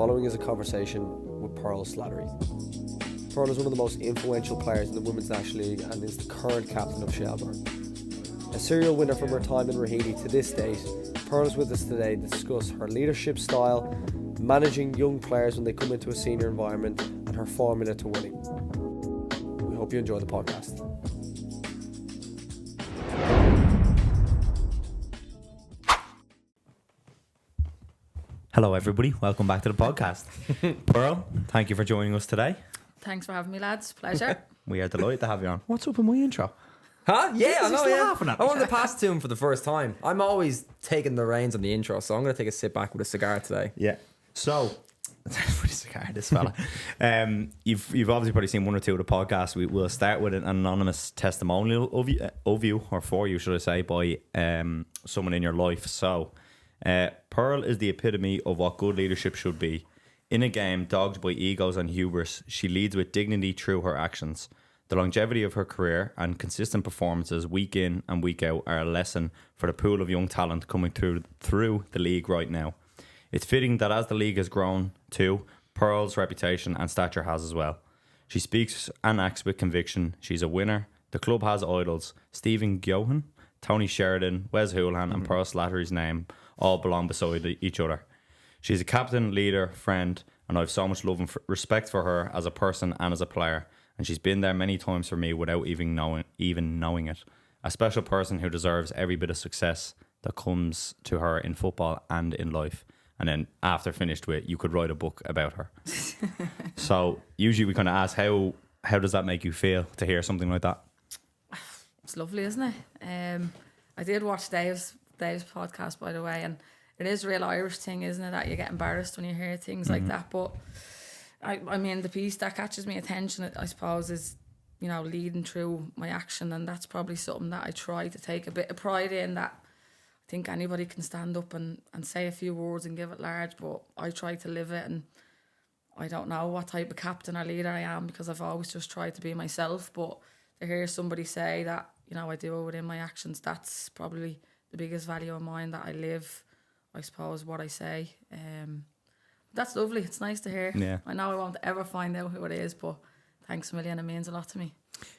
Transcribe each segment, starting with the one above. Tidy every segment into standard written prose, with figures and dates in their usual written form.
Following is a conversation with Pearl Slattery. Pearl is one of the most influential players in the Women's National League and is the current captain of Shelbourne. A serial winner from her time in Raheny to this date, Pearl is with us today to discuss her leadership style, managing young players when they come into a senior environment, and her formula to winning. We hope you enjoy the podcast. Hello everybody, welcome back to the podcast. Pearl, thank you for joining us today. Thanks for having me, lads. Pleasure. We are delighted to have you on. What's up in my intro? Huh? Yeah, I know. Yeah. Laughing at me. I wanted to pass to him for the first time. I'm always taking the reins on the intro, so I'm going to take a sit back with a cigar today. Yeah. So, pretty cigar, this fella. You've obviously probably seen one or two of the podcasts. We'll start with an anonymous testimonial of you, or for you, should I say, by someone in your life. So, Pearl is the epitome of what good leadership should be. In a game dogged by egos and hubris, she leads with dignity through her actions. The longevity of her career and consistent performances week in and week out are a lesson for the pool of young talent coming through the league right now. It's fitting that as the league has grown too, Pearl's reputation and stature has as well. She speaks and acts with conviction. She's a winner. The club has idols. Stephen Gohan, Tony Sheridan, Wes Houlihan and Pearl Slattery's name all belong beside each other. She's a captain, leader, friend, and I have so much love and respect for her as a person and as a player. And she's been there many times for me without even knowing it. A special person who deserves every bit of success that comes to her in football and in life. And then after finished with, you could write a book about her. So usually we kind of ask, how does that make you feel to hear something like that? It's lovely, isn't it? I did watch Dave's podcast, by the way, and it is a real Irish thing, isn't it, that you get embarrassed when you hear things like that. But I mean, the piece that catches me attention, I suppose, is, you know, leading through my action, and that's probably something that I try to take a bit of pride in, that I think anybody can stand up and say a few words and give it large, but I try to live it. And I don't know what type of captain or leader I am, because I've always just tried to be myself. But to hear somebody say that, you know, I do it within my actions, that's probably the biggest value of mine, that I live, I suppose, what I say. That's lovely. It's nice to hear. Yeah. I know I won't ever find out who it is, but thanks a million. It means a lot to me.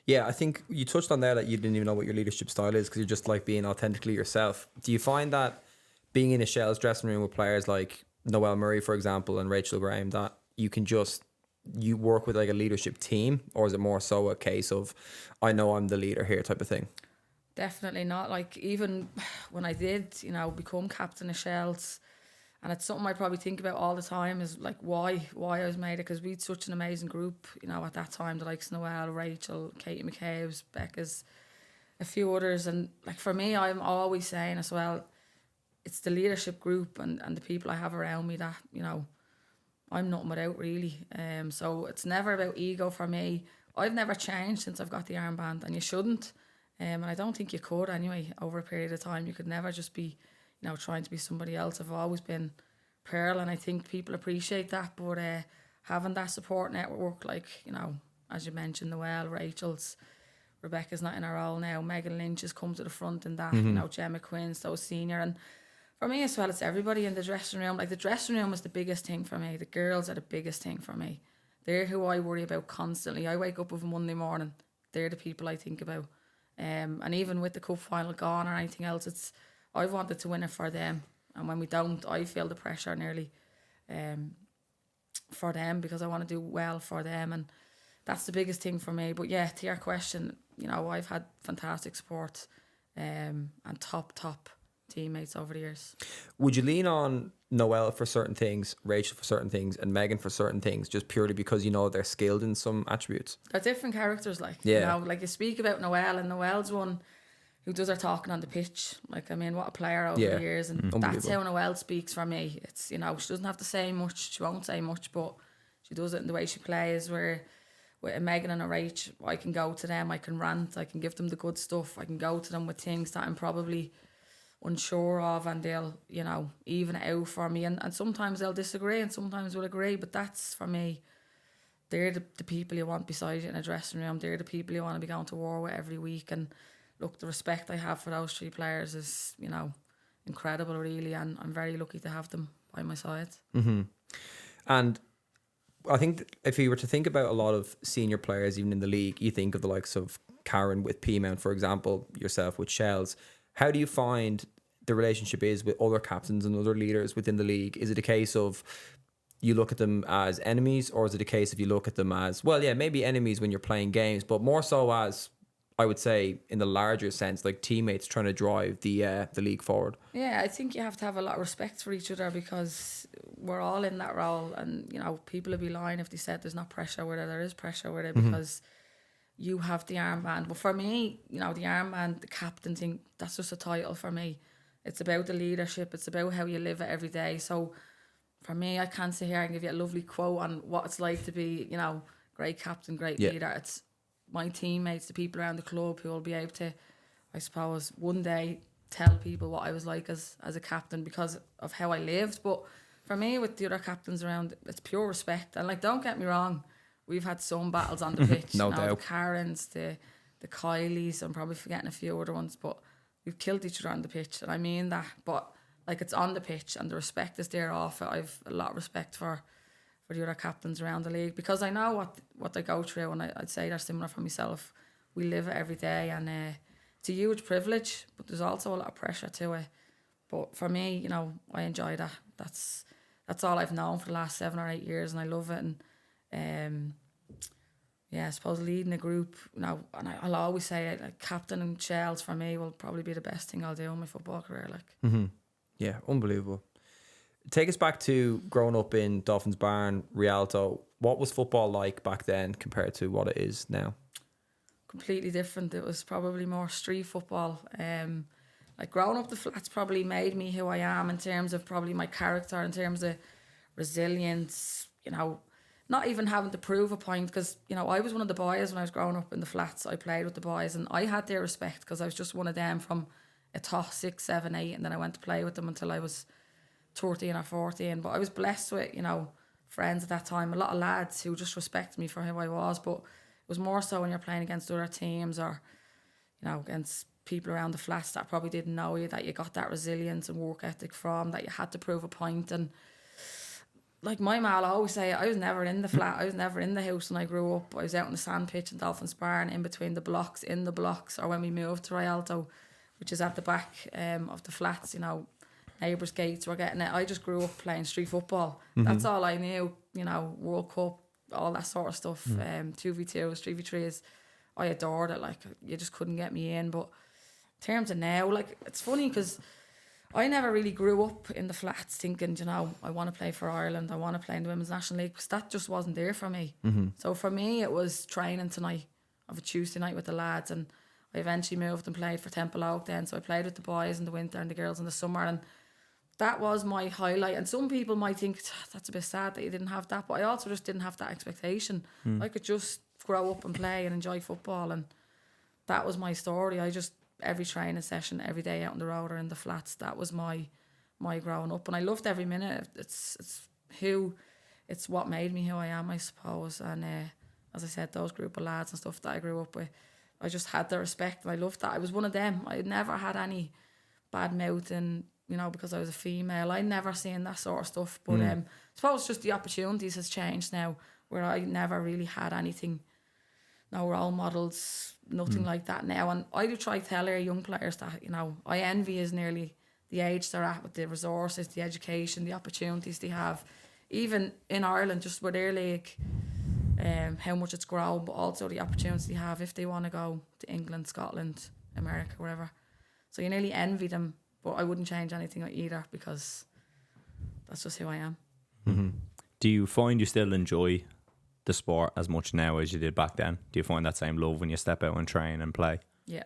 Yeah, I think you touched on there that you didn't even know what your leadership style is because you're just like being authentically yourself. Do you find that being in a Shell's dressing room with players like Noelle Murray, for example, and Rachel Graham, that you work with like a leadership team, or is it more so a case of, I know I'm the leader here type of thing? Definitely not. Like, even when I did, you know, become captain of Shells, and it's something I probably think about all the time, is like why I was made it, because we had such an amazing group, you know, at that time, the likes of Noelle, Rachel, Katie McCabe, Becca's, a few others. And like, for me, I'm always saying as well, it's the leadership group and the people I have around me that, you know, I'm nothing without, really. So it's never about ego for me. I've never changed since I've got the armband, and you shouldn't. And I don't think you could anyway. Over a period of time, you could never just be, you know, trying to be somebody else. I've always been Pearl, and I think people appreciate that. But having that support network, like, you know, as you mentioned, Noelle, Rachel's, Rebecca's not in her role now, Megan Lynch has come to the front in that, you know, Gemma Quinn's, those senior. And for me as well, it's everybody in the dressing room. Like, the dressing room is the biggest thing for me. The girls are the biggest thing for me. They're who I worry about constantly. I wake up with Monday morning, they're the people I think about. And even with the cup final gone or anything else, I've wanted to win it for them. And when we don't, I feel the pressure nearly for them, because I want to do well for them. And that's the biggest thing for me. But yeah, to your question, you know, I've had fantastic support and top teammates over the years. Would you lean on Noelle for certain things, Rachel for certain things, and Megan for certain things, just purely because you know they're skilled in some attributes? They're different characters, like, yeah. You know, like you speak about Noelle, and Noelle's one who does her talking on the pitch. Like, I mean, what a player over the years, and that's how Noelle speaks for me. It's, you know, she doesn't have to say much, she won't say much, but she does it in the way she plays. Where with a Megan and a Rach, I can go to them, I can rant, I can give them the good stuff, I can go to them with things that I'm probably unsure of, and they'll, you know, even it out for me, and sometimes they'll disagree and sometimes we'll agree, but that's, for me, they're the people you want beside you in a dressing room. They're the people you want to be going to war with every week. And look, the respect I have for those three players is, you know, incredible, really, and I'm very lucky to have them by my side. And I think if you were to think about a lot of senior players, even in the league, you think of the likes of Karen with Peamount, for example, yourself with Shells. How do you find the relationship is with other captains and other leaders within the league? Is it a case of you look at them as enemies, or is it a case of you look at them as, well, yeah, maybe enemies when you're playing games, but more so as, I would say, in the larger sense, like teammates trying to drive the league forward? Yeah, I think you have to have a lot of respect for each other because we're all in that role, and people would be lying if they said there's not pressure with it. There is pressure with it because you have the armband. But for me, the armband, the captain thing, that's just a title for me. It's about the leadership. It's about how you live it every day. So for me, I can't sit here and give you a lovely quote on what it's like to be, great captain, great leader. It's my teammates, the people around the club who will be able to, I suppose, one day tell people what I was like as a captain because of how I lived. But for me, with the other captains around, it's pure respect. And don't get me wrong, we've had some battles on the pitch. No doubt. The Karens, the Kylies, I'm probably forgetting a few other ones, but we've killed each other on the pitch. And I mean that. But it's on the pitch and the respect is there off it. I've a lot of respect for the other captains around the league because I know what they go through, and I'd say they're similar for myself. We live it every day, and it's a huge privilege, but there's also a lot of pressure to it. But for me, I enjoy that. That's all I've known for the last 7 or 8 years, and I love it. And I suppose leading a group, and I'll always say it, captain and Shells for me will probably be the best thing I'll do in my football career. Yeah, unbelievable. Take us back to growing up in Dolphins Barn, Rialto. What was football like back then compared to what it is now? Completely different. It was probably more street football. Growing up the flats probably made me who I am in terms of probably my character, in terms of resilience, not even having to prove a point because, I was one of the boys when I was growing up in the flats. I played with the boys and I had their respect because I was just one of them from a top 6, 7, 8, and then I went to play with them until I was 13 or 14. But I was blessed with, friends at that time, a lot of lads who just respected me for who I was. But it was more so when you're playing against other teams or, against people around the flats that probably didn't know you, that you got that resilience and work ethic from, that you had to prove a point. And my ma will always say, I was never in the flat, I was never in the house when I grew up. I was out on the sand pitch in Dolphins Barn, in between the blocks, in the blocks, or when we moved to Rialto, which is at the back of the flats, neighbours' gates were getting it. I just grew up playing street football. That's all I knew, World Cup, all that sort of stuff, 2v2s, 3v3s. I adored it, you just couldn't get me in. But in terms of now, it's funny because I never really grew up in the flats thinking, I want to play for Ireland, I want to play in the Women's National League, because that just wasn't there for me. So for me, it was training tonight of a Tuesday night with the lads, and I eventually moved and played for Temple Oak then. So I played with the boys in the winter and the girls in the summer, and that was my highlight. And some people might think that's a bit sad that you didn't have that, but I also just didn't have that expectation. I could just grow up and play and enjoy football, and that was my story. I just, every training session, every day out on the road or in the flats, that was my growing up, and I loved every minute. It's what made me who I am, I suppose. And as I said, those group of lads and stuff that I grew up with, I just had the respect, and I loved that. I was one of them. I never had any bad mouthing, because I was a female. I never seen that sort of stuff. But I suppose just the opportunities has changed now, where I never really had anything, no role models, nothing like that now. And I do try to tell our young players that, I envy is nearly the age they're at with the resources, the education, the opportunities they have. Even in Ireland, just with their league, how much it's grown, but also the opportunities they have if they want to go to England, Scotland, America, wherever. So you nearly envy them, but I wouldn't change anything either because that's just who I am. Do you find you still enjoy the sport as much now as you did back then? Do you find that same love when you step out and train and play? Yeah,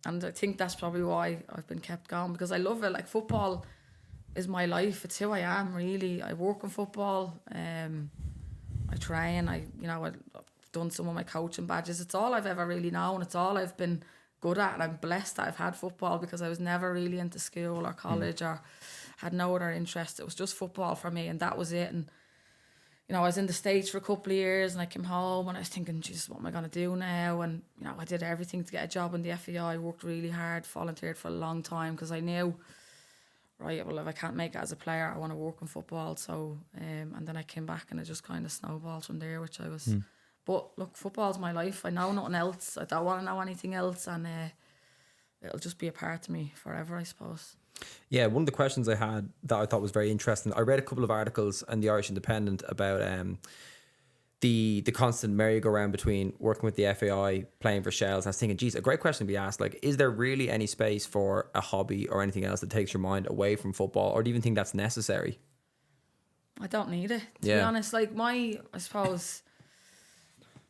and I think that's probably why I've been kept going, because I love it. Football is my life. It's who I am, really. I work in football. I train. I've done some of my coaching badges. It's all I've ever really known. It's all I've been good at, and I'm blessed that I've had football, because I was never really into school or college or had no other interest. It was just football for me, and that was it. And I was in the States for a couple of years, and I came home and I was thinking, Jesus, what am I going to do now? And I did everything to get a job in the FEI. I worked really hard, volunteered for a long time, because I knew right, well, if I can't make it as a player, I want to work in football. So, and then I came back and it just kind of snowballed from there, which I was. But look, football's my life. I know nothing else. I don't want to know anything else, and it'll just be a part of me forever, I suppose. Yeah, one of the questions I had that I thought was very interesting, I read a couple of articles in the Irish Independent about the constant merry-go-round between working with the FAI, playing for Shells. And I was thinking, geez, a great question to be asked. Like, is there really any space for a hobby or anything else that takes your mind away from football? Or do you even think that's necessary? I don't need it, to be honest. Like, I suppose,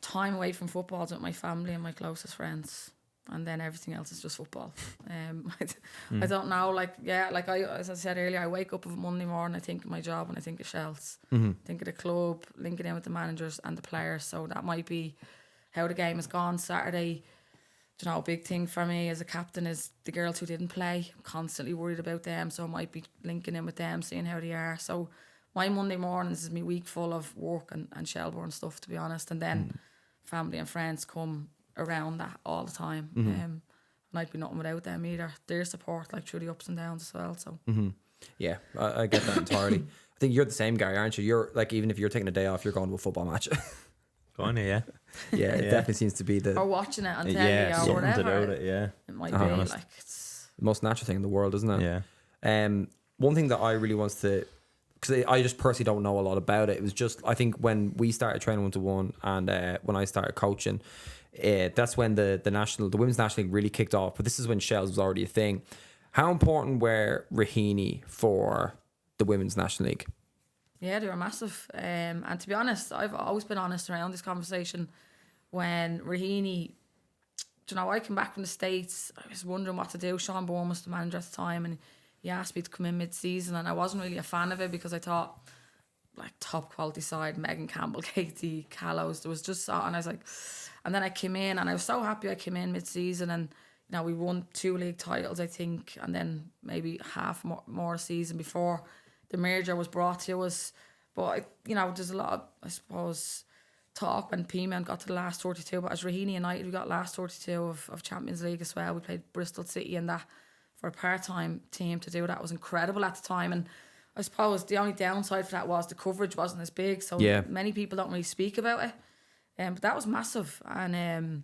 time away from football is with my family and my closest friends. And then everything else is just football. I don't know, as I said earlier, I wake up on Monday morning, I think of my job and I think of Shells. Think of the club, linking in with the managers and the players. So that might be how the game has gone Saturday. You know, a big thing for me as a captain is the girls who didn't play. I'm constantly worried about them, so I might be linking in with them, seeing how they are. So my Monday mornings is my week full of work and Shelbourne stuff, to be honest. And then family and friends come around that all the time. And I'd be nothing without them either. Their support, like, through the ups and downs as well. So Yeah, I get that entirely. I think you're the same, Gary, aren't you? You're like, even if you're taking a day off, you're going to a football match. Kind of, yeah. Yeah, it definitely seems to be the or watching it on telly or whatever. It might be like it's most natural thing in the world, isn't it? Yeah. One thing that I really wants to, because I just personally don't know a lot about it. It was just, I think when we started training 1-to-1 and when I started coaching, that's when the women's national league really kicked off. But this is when Shells was already a thing. How important were Raheny for the women's national league? Yeah, they were massive. And to be honest, I've always been honest around this conversation. When Raheny, you know, I came back from the States, I was wondering what to do. Sean Bourne was the manager at the time, and he asked me to come in mid-season, and I wasn't really a fan of it because I thought, like, top quality side, Megan Campbell, Katie, Callows, there was just, and I was like, and then I came in, and I was so happy I came in mid-season, and you know, we won 2 league titles, I think, and then maybe half more season before the merger was brought to us. But you know, there's a lot of, I suppose, talk when P-Men got to the last 32, but as Raheny United, we got last 32 of Champions League as well. We played Bristol City, and that for a part-time team to do that was incredible at the time. And I suppose the only downside for that was the coverage wasn't as big, so many people don't really speak about it. But that was massive. And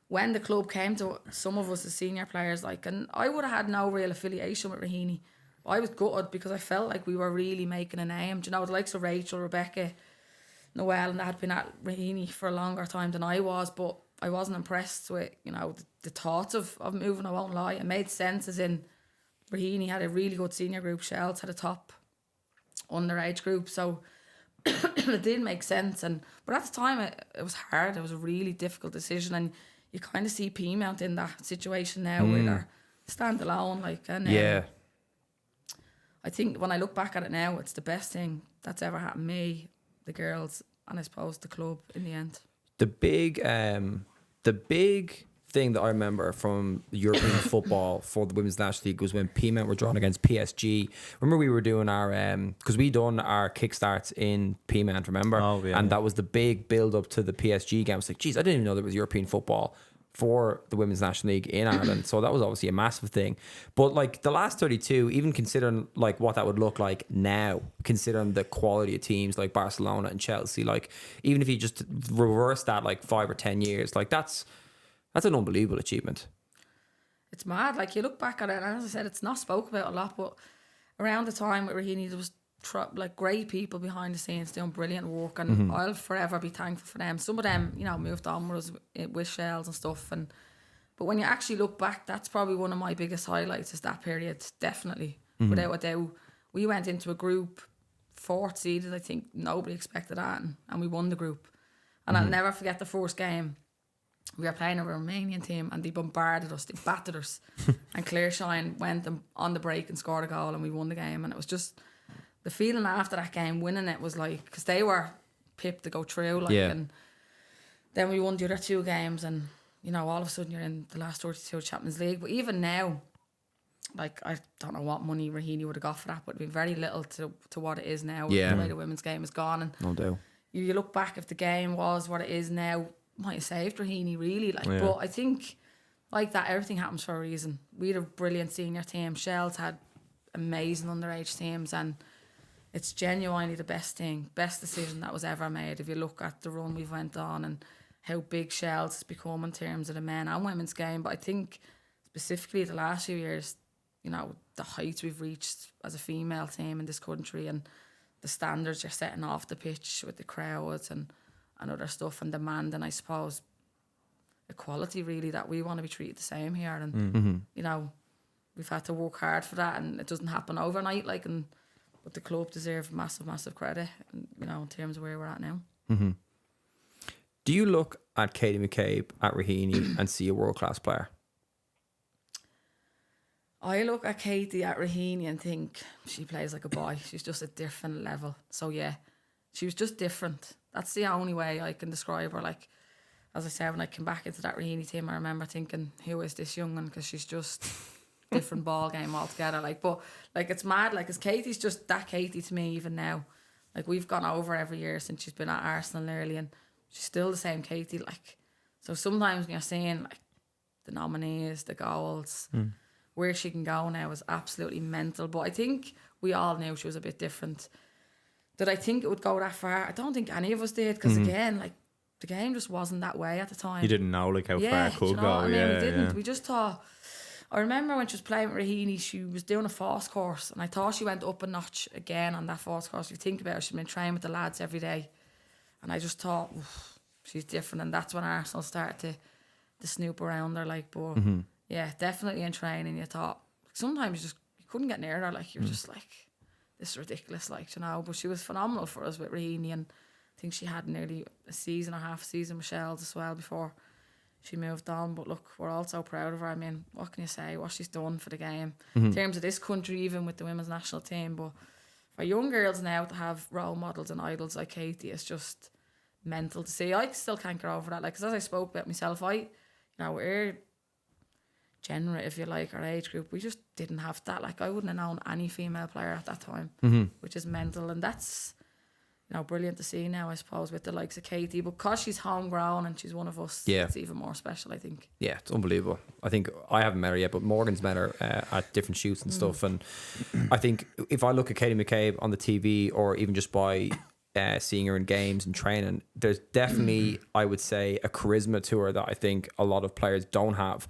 when the club came to some of us as senior players, like, and I would have had no real affiliation with Raheny. I was gutted because I felt like we were really making a name. Do you know, the likes of Rachel, Rebecca, Noelle, and that had been at Raheny for a longer time than I was, but I wasn't impressed with, you know, the thoughts of moving, I won't lie. It made sense, as in Raheny had a really good senior group, Shells had a top underage group, so it did make sense. But at the time it was hard. It was a really difficult decision, and you kind of see P-Mount in that situation now where they're standalone, like, and I think when I look back at it now, it's the best thing that's ever happened to me, the girls, and I suppose the club in the end. The big thing that I remember from European football for the Women's National League was when P-Men were drawn against PSG. Remember we were doing our, because we done our kickstarts in P-Men, remember? Oh, yeah. And that was the big build up to the PSG game. I was like, geez, I didn't even know there was European football for the Women's National League in Ireland. So that was obviously a massive thing. But like the last 32, even considering like what that would look like now, considering the quality of teams like Barcelona and Chelsea, like even if you just reverse that like 5 or 10 years, like that's an unbelievable achievement. It's mad. Like, you look back at it, and as I said, it's not spoke about a lot, but around the time with Raheny, there was like great people behind the scenes doing brilliant work, and I'll forever be thankful for them. Some of them, you know, moved on with Shells and stuff, but when you actually look back, that's probably one of my biggest highlights is that period, definitely, without a doubt. We went into a group 4th seeded, I think nobody expected that, and we won the group. And I'll never forget the first game. We were playing a Romanian team, and they bombarded us, they battered us, and Claire Shine went on the break and scored a goal, and we won the game. And it was just the feeling after that game, winning it, was like, because they were pipped to go through, like, and then we won the other 2 games, and you know, all of a sudden you're in the last 32 Champions League. But even now, like, I don't know what money Raheny would have got for that, but it'd be very little to what it is now. The way the women's game has gone, and No doubt. you look back, if the game was what it is now, might have saved Raheny, really. Like, but I think, like that, everything happens for a reason. We had a brilliant senior team. Shells had amazing underage teams, and it's genuinely the best decision that was ever made. If you look at the run we've went on and how big Shells has become in terms of the men and women's game, but I think specifically the last few years, you know, the heights we've reached as a female team in this country and the standards you're setting off the pitch with the crowds and other stuff, and demanding, I suppose, equality really, that we want to be treated the same here. And you know, we've had to work hard for that, and it doesn't happen overnight, like, but the club deserve massive credit, you know, in terms of where we're at now. Do you look at Katie McCabe at Raheny and see a world-class player? I look at Katie at Raheny and think she plays like a boy. She's just a different level. So yeah, she was just different. That's the only way I can describe her. Like, as I said, when I came back into that Raheny team, I remember thinking, who is this young one? Because she's just different ball game altogether. Like, but like, it's mad. Like, as Katie's just that Katie to me even now. Like, we've gone over every year since she's been at Arsenal early, and she's still the same Katie. Like, so sometimes when you're seeing like the nominees, the goals, where she can go now is absolutely mental. But I think we all knew she was a bit different. Did I think it would go that far? I don't think any of us did, because again, like, the game just wasn't that way at the time. You didn't know like how far it could go. I mean, we didn't. We just thought. I remember when she was playing with Raheny, she was doing a force course, and I thought she went up a notch again on that force course. If you think about it, she'd been training with the lads every day, and I just thought, she's different. And that's when Arsenal started to snoop around her. Like, but yeah, definitely in training, you thought sometimes you couldn't get near her. Like, you're just like, this is ridiculous, like, you know. But she was phenomenal for us with Raheny, and I think she had nearly a season or half a season with Shells as well before she moved on. But look, we're all so proud of her. I mean, what can you say? What she's done for the game in terms of this country, even with the women's national team. But for young girls now to have role models and idols like Katie, it's just mental to see. I still can't get over that. Like, 'cause as I spoke about myself, we're generate, if you like, our age group, we just didn't have that. Like, I wouldn't have known any female player at that time, which is mental. And that's, you know, brilliant to see now, I suppose, with the likes of Katie. But because she's homegrown and she's one of us, it's even more special, I think. Yeah, it's unbelievable. I think I haven't met her yet, but Morgan's met her at different shoots and stuff. And I think if I look at Katie McCabe on the TV, or even just by seeing her in games and training, there's definitely, I would say, a charisma to her that I think a lot of players don't have.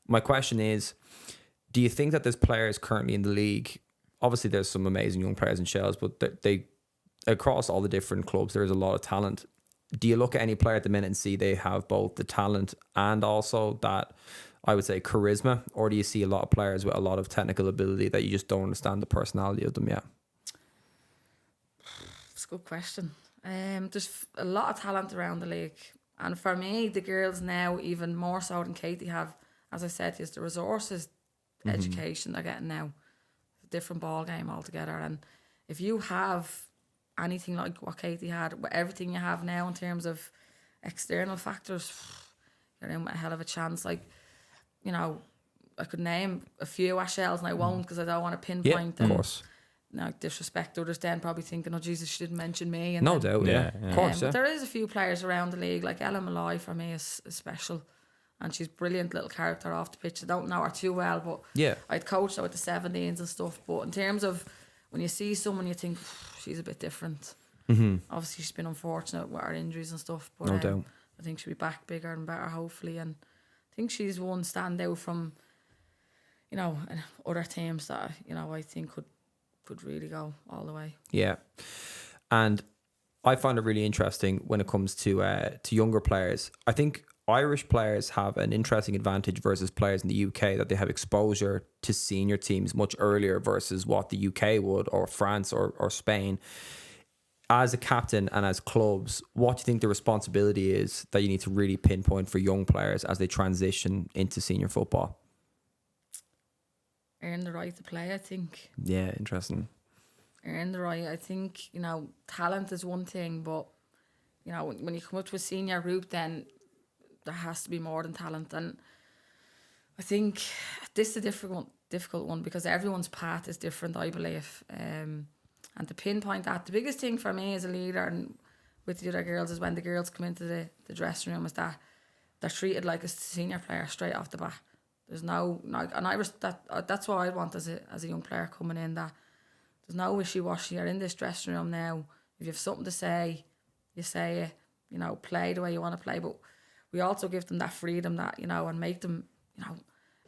My question is, do you think that there's players currently in the league? Obviously, there's some amazing young players in Shells, but they across all the different clubs, there is a lot of talent. Do you look at any player at the minute and see they have both the talent and also that, I would say, charisma? Or do you see a lot of players with a lot of technical ability that you just don't understand the personality of them yet? It's a good question. There's a lot of talent around the league. And for me, the girls now, even more so than Katie, have, as I said, is the resources, education they're getting now. It's a different ball game altogether. And if you have anything like what Katie had, with everything you have now in terms of external factors, you're in with a hell of a chance. Like, you know, I could name a few at Shells, and I won't, because I don't want to pinpoint them. Of course. No, disrespect others then, probably thinking, oh Jesus, she didn't mention me. And No then, doubt, yeah. Of course, but there is a few players around the league, like Ella Malloy for me is special, and she's brilliant little character off the pitch. I don't know her too well, but I'd coached her with the 17s and stuff. But in terms of when you see someone, you think she's a bit different. Obviously, she's been unfortunate with her injuries and stuff, but No doubt. I think she'll be back bigger and better, hopefully. And I think she's one standout from, you know, other teams that, you know, I think could really go all the way. Yeah. And I find it really interesting when it comes to younger players. I think Irish players have an interesting advantage versus players in the UK, that they have exposure to senior teams much earlier versus what the UK would, or France or Spain. As a captain and as clubs, what do you think the responsibility is that you need to really pinpoint for young players as they transition into senior football? Earn the right to play, I think. Yeah, interesting. Earn the right. I think, you know, talent is one thing, but, you know, when you come up to a senior group, then there has to be more than talent. And I think this is a difficult one because everyone's path is different, I believe. And to pinpoint that, the biggest thing for me as a leader and with the other girls is when the girls come into the dressing room, is that they're treated like a senior player straight off the bat. There's no and that's what I want as a young player coming in, that there's no wishy-washy. You're in this dressing room now. If you have something to say, you say it. You know, play the way you want to play. But we also give them that freedom, that, you know, and make them, you know,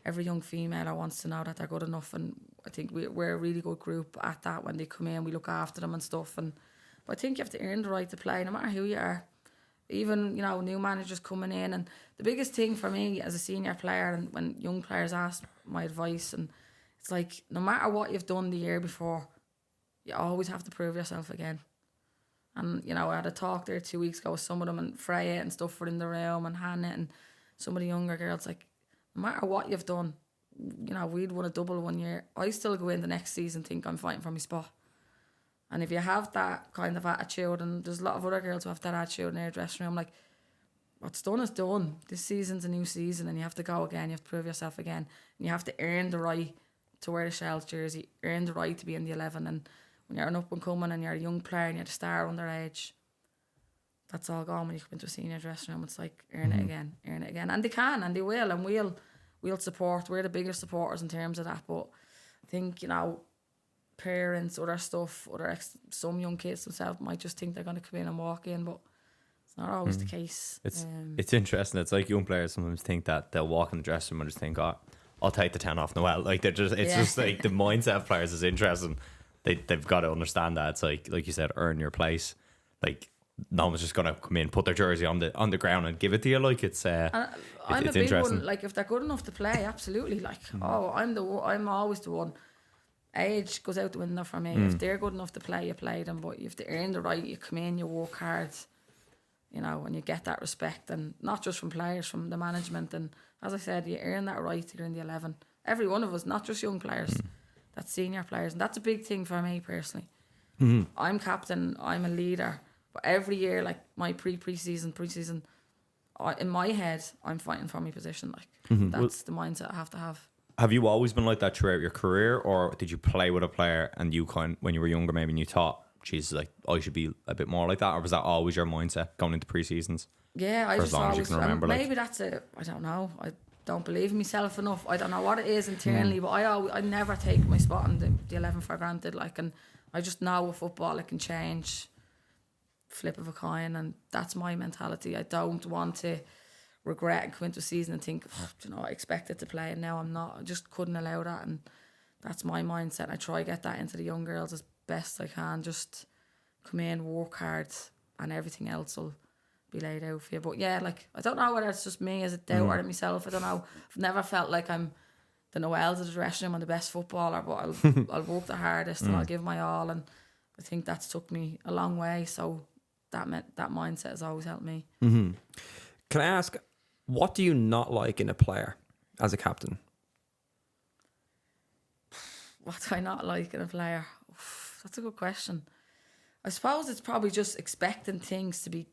every young female wants to know that they're good enough. And I think we're a really good group at that. When they come in, we look after them and stuff. But I think you have to earn the right to play, no matter who you are. Even, you know, new managers coming in. And the biggest thing for me as a senior player, and when young players ask my advice, and it's like, no matter what you've done the year before, you always have to prove yourself again. And, you know, I had a talk there 2 weeks ago with some of them, and Freya and stuff were in the room, and Hannah and some of the younger girls. Like, no matter what you've done, you know, we'd won a double one year. I still go in the next season think I'm fighting for my spot. And if you have that kind of attitude, and there's a lot of other girls who have that attitude in their dressing room, like, what's done is done. This season's a new season, and you have to go again. You have to prove yourself again. And you have to earn the right to wear the Shells jersey, earn the right to be in the 11. And when you're an up-and-coming and you're a young player and you're the star underage, that's all gone when you come into a senior dressing room. It's like, earn it again, earn it again. And they can, and they will, and we'll support. We're the biggest supporters in terms of that. But I think, you know, parents, other stuff, some young kids themselves might just think they're going to come in and walk in, but it's not always the case. It's interesting. It's like young players sometimes think that they'll walk in the dressing room and just think, oh, I'll take the 10 off Noel. Like, it's just like the mindset of players is interesting. They've got to understand that it's like you said, earn your place. Like, no one's just gonna come in, put their jersey on the ground and give it to you. Like, it's I'm a big interesting. one. Like, if they're good enough to play, absolutely. Like, I'm always the one. Age goes out the window for me. If they're good enough to play, you play them. But you have to earn the right. You come in, you work hard, you know, and you get that respect, and not just from players, from the management. And as I said, you earn that right to go in the 11. Every one of us, not just young players. That's senior players, and that's a big thing for me personally. I'm captain, I'm a leader, but every year, like my preseason, in my head, I'm fighting for my position. Like, that's the mindset I have to have. Have you always been like that throughout your career, or did you play with a player and you when you were younger, maybe, and you thought, "Geez, like I should be a bit more like that," or was that always your mindset going into pre-seasons? Yeah, I just always remember. Maybe that's I don't know. I don't believe in myself enough. I don't know what it is internally, but I never take my spot in the 11 for granted. Like, and I just know with football it can change, flip of a coin, and that's my mentality. I don't want to regret and come into a season and think, you know, I expected to play and now I'm not. I just couldn't allow that, and that's my mindset. And I try to get that into the young girls as best I can. Just come in, work hard, and everything else will be laid out for you. But yeah, like, I don't know whether it's just me as a doubter of myself. I don't know. I've never felt like I'm the Noels of the dressing room and the best footballer, but I'll work the hardest and I'll give my all, and I think that's took me a long way. So that mindset has always helped me. Can I ask, what do you not like in a player as a captain? What do I not like in a player? That's a good question. I suppose it's probably just expecting things to be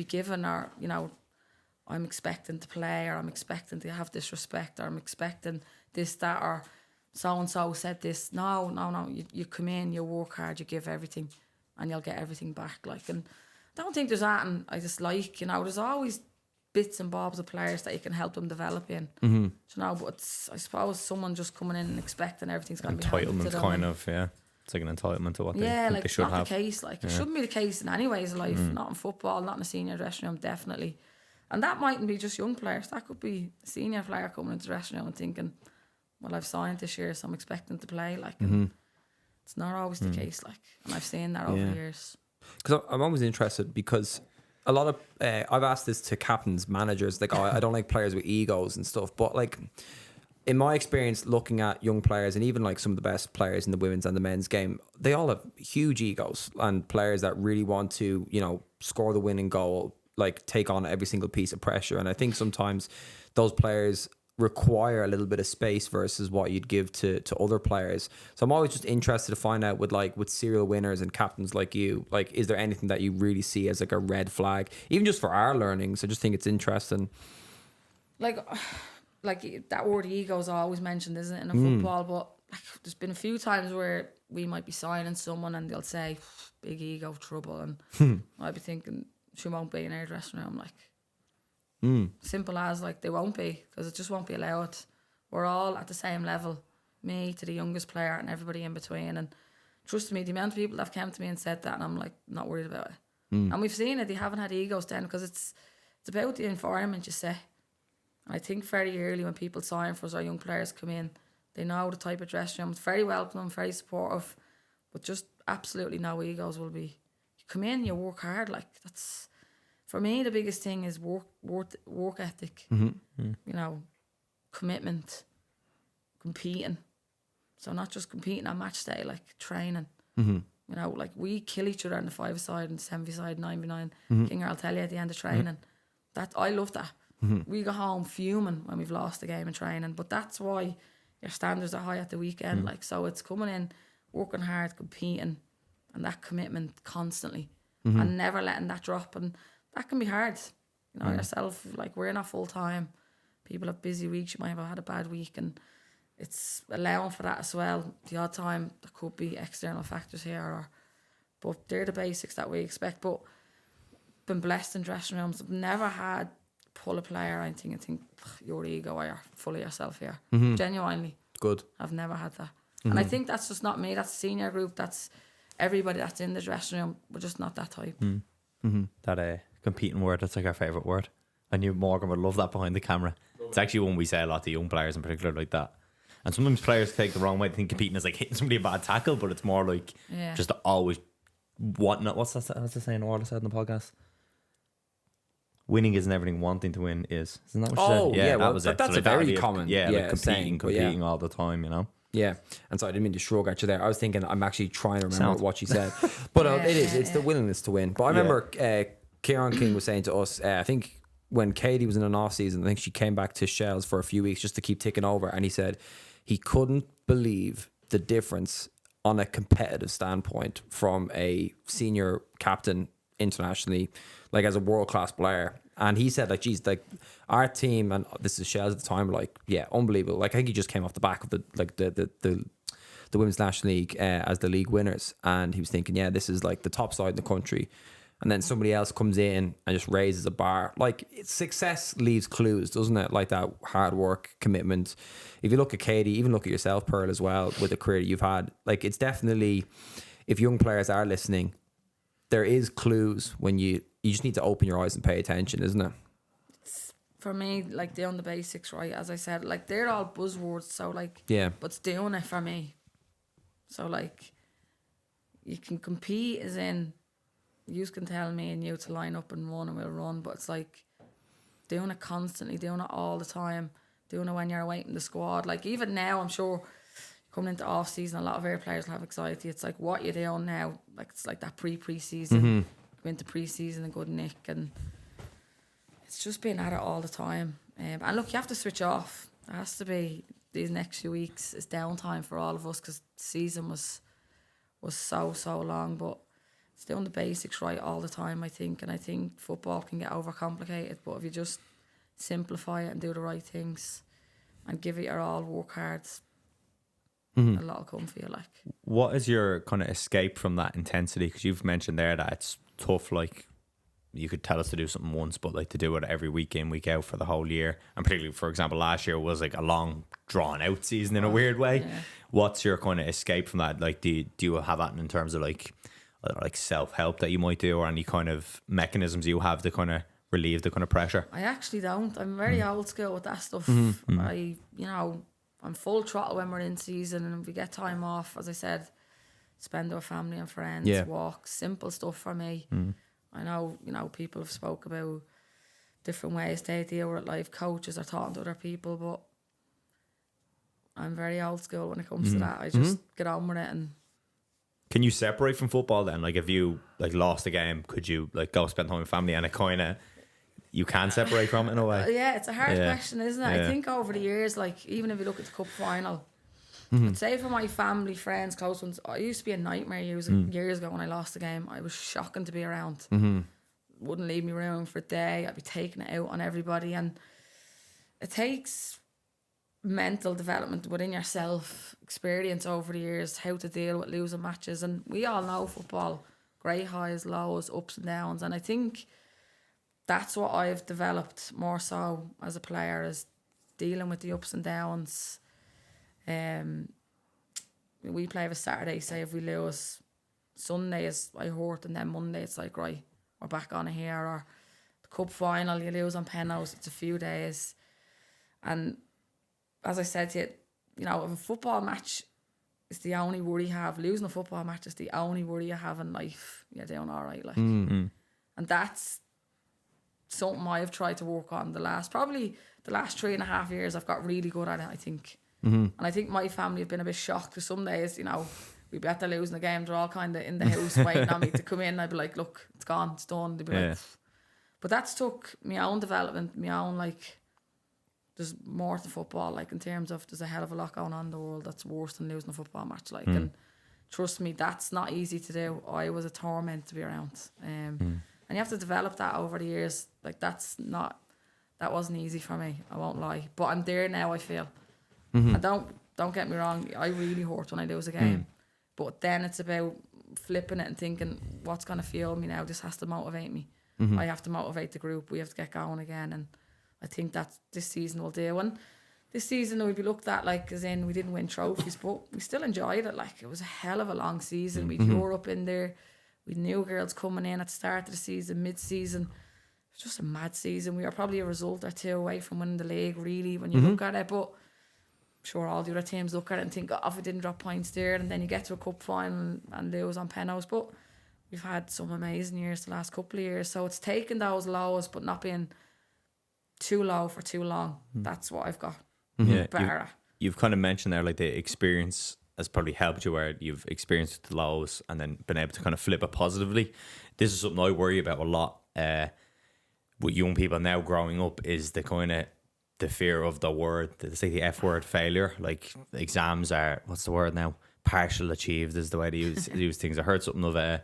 given, or, you know, I'm expecting to play, or I'm expecting to have this respect, or I'm expecting this, that, or so-and-so said this. No. You come in, you work hard, you give everything, and you'll get everything back. Like, and I don't think there's that, and I just like, you know, there's always bits and bobs of players that you can help them develop in. You know, but it's, I suppose, someone just coming in and expecting everything's going to be handed to them. Kind of, yeah. It's like an entitlement to what they think like, they should have. It's not the case. Like, it shouldn't be the case in any ways of life. Not in football, not in a senior dressing room, definitely. And that mightn't be just young players. That could be a senior player coming into the dressing room and thinking, well, I've signed this year, so I'm expecting to play. Like, and it's not always the case. Like, and I've seen that over the years. Because I'm always interested, because a lot of I've asked this to captains, managers. Like, I don't like players with egos and stuff, but like, in my experience, looking at young players, and even like some of the best players in the women's and the men's game, they all have huge egos, and players that really want to, you know, score the winning goal, like take on every single piece of pressure. And I think sometimes those players require a little bit of space versus what you'd give to other players. So I'm always just interested to find out with serial winners and captains like you, like, is there anything that you really see as like a red flag, even just for our learnings? I just think it's interesting. Like that word ego is always mentioned, isn't it, in a football? But like, there's been a few times where we might be signing someone and they'll say, big ego, trouble, and I'd be thinking, she won't be in our dressing room. Like, Simple as, like, they won't be, because it just won't be allowed. We're all at the same level, me to the youngest player and everybody in between. And trust me, the amount of people that have come to me and said that, and I'm like, not worried about it. And we've seen it. They haven't had egos then, because it's about the environment you say. And I think very early when people sign for us, our young players come in, they know the type of dressing room. It's very welcoming, very supportive, but just absolutely no egos will be. You come in, you work hard. Like, that's, for me, the biggest thing is work ethic. You know, commitment, competing. So not just competing on match day, like training. You know, like, we kill each other on the 5-a-side and 7-a-side, 9v9. King, I'll tell you at the end of training. That, I love that. We go home fuming when we've lost the game in training, but that's why your standards are high at the weekend. Like, so it's coming in, working hard, competing, and that commitment constantly, and never letting that drop. And that can be hard. You know, yourself, like, we're not full time. People have busy weeks. You might have had a bad week, and it's allowing for that as well. The odd time there could be external factors here, but they're the basics that we expect. But been blessed in dressing rooms. I've never had pull a player or anything and think, your ego, or you're full of yourself here. Genuinely. Good. I've never had that. And I think that's just not me. That's the senior group. That's everybody that's in the dressing room. We're just not that type. That competing word, that's like our favourite word. I knew Morgan would love that behind the camera. It's actually one we say a lot to young players in particular, like that. And sometimes players take the wrong way. They think competing is like hitting somebody a bad tackle, but it's more like just always wanting it. What's the saying Orla said in the podcast? Winning isn't everything, wanting to win is. Isn't that what she said? Yeah, well, that was it. That's So a very common like saying, competing all the time, you know? Yeah, and so I didn't mean to shrug at you there. I was thinking, I'm actually trying to remember what she said. But it's the willingness to win. But I remember Kieran King was saying to us, I think when Katie was in an off season, I think she came back to Shells for a few weeks just to keep ticking over, and he said he couldn't believe the difference on a competitive standpoint from a senior captain internationally, like as a world class player. And he said, like, geez, like our team, and this is Shells at the time, were like, yeah, unbelievable. Like, I think he just came off the back of the Women's National League as the league winners, and he was thinking, yeah, this is like the top side in the country. And then somebody else comes in and just raises a bar. Like, success leaves clues, doesn't it? Like that hard work, commitment. If you look at Katie, even look at yourself, Pearl, as well, with the career you've had. Like, it's definitely, if young players are listening, there is clues when you just need to open your eyes and pay attention, isn't it? It's, for me, like, doing the basics, right? As I said, like, they're all buzzwords. So, like, yeah, but it's doing it for me. So, like, you can compete as in, you can tell me and you to line up and run and we'll run, but it's like doing it constantly, doing it all the time, doing it when you're awaiting the squad. Like, even now, I'm sure coming into off season, a lot of our players will have anxiety. It's like, what you're doing now, like, it's like that pre-season, come into pre-season and good nick, and it's just being at it all the time. And look, you have to switch off. It has to be, these next few weeks is downtime for all of us, because the season was so long, but it's doing the basics right all the time, I think. And I think football can get overcomplicated, but if you just simplify it and do the right things and give it your all, work hard, a lot will come for you. Like, what is your kind of escape from that intensity? Because you've mentioned there that it's tough. Like, you could tell us to do something once, but like to do it every week in, week out for the whole year. And particularly, for example, last year was like a long, drawn out season in a weird way. Yeah. What's your kind of escape from that? Like, do you have that in terms of like self-help that you might do, or any kind of mechanisms you have to kind of relieve the kind of pressure? I actually don't. I'm very old school with that stuff. I'm full throttle when we're in season, and if we get time off, as I said, spend with family and friends, walks, simple stuff for me. I know, people have spoke about different ways they deal with life, coaches are talking to other people, but I'm very old school when it comes to that. I just get on with it. And can you separate from football then? Like, if you like lost a game, could you like go spend time with family, and it kind of, you can separate from it in a way? Yeah, it's a hard question, isn't it? Yeah. I think over the years, like, even if you look at the cup final, I'd say for my family, friends, close ones, I used to be a nightmare years ago when I lost the game. I was shocking to be around. Wouldn't leave me room for a day. I'd be taking it out on everybody, and it takes mental development within yourself, experience over the years, how to deal with losing matches. And we all know football, great highs, lows, ups and downs. And I think that's what I've developed more so as a player, is dealing with the ups and downs. We play a Saturday, say if we lose, Sunday is I hurt, and then Monday it's like, right, we're back on it here. Or the cup final, you lose on penalties, it's a few days. And as I said to you, you know, if a football match is the only worry you have, losing a football match is the only worry you have in life, you're doing all right. Like, and that's something I've tried to work on the last 3.5 years. I've got really good at it, I think. And I think my family have been a bit shocked, because some days, you know, we'd be at the losing the game, they're all kind of in the house waiting on me to come in. I'd be like, look, it's gone, it's done. They'd be like, pff. But that's took my own development, my own, like, there's more to football, like, in terms of there's a hell of a lot going on in the world that's worse than losing a football match, like, and trust me, that's not easy to do. I was a torment to be around, and you have to develop that over the years. Like, that wasn't easy for me, I won't lie, but I'm there now, I feel. And don't get me wrong, I really hurt when I lose a game, but then it's about flipping it and thinking, what's going to fuel me now? This has to motivate me. I have to motivate the group, we have to get going again, and I think that this season will do. And this season we'd be looked at like, as in, we didn't win trophies, but we still enjoyed it. Like, it was a hell of a long season. We'd Europe in there, we new girls coming in at the start of the season, mid-season. It was just a mad season. We were probably a result or two away from winning the league, really, when you look at it. But I'm sure all the other teams look at it and think, oh, if we didn't drop points there, and then you get to a cup final and lose on penalties. But we've had some amazing years the last couple of years, so it's taken those lows but not being too low for too long. That's what I've got. Yeah, you've kind of mentioned there, like, the experience has probably helped you, where you've experienced the lows and then been able to kind of flip it positively. This is something I worry about a lot with young people now growing up, is the kind of the fear of the word, say the F word, failure. Like, exams are, what's the word now? Partial achieved is the way they use things. I heard something of a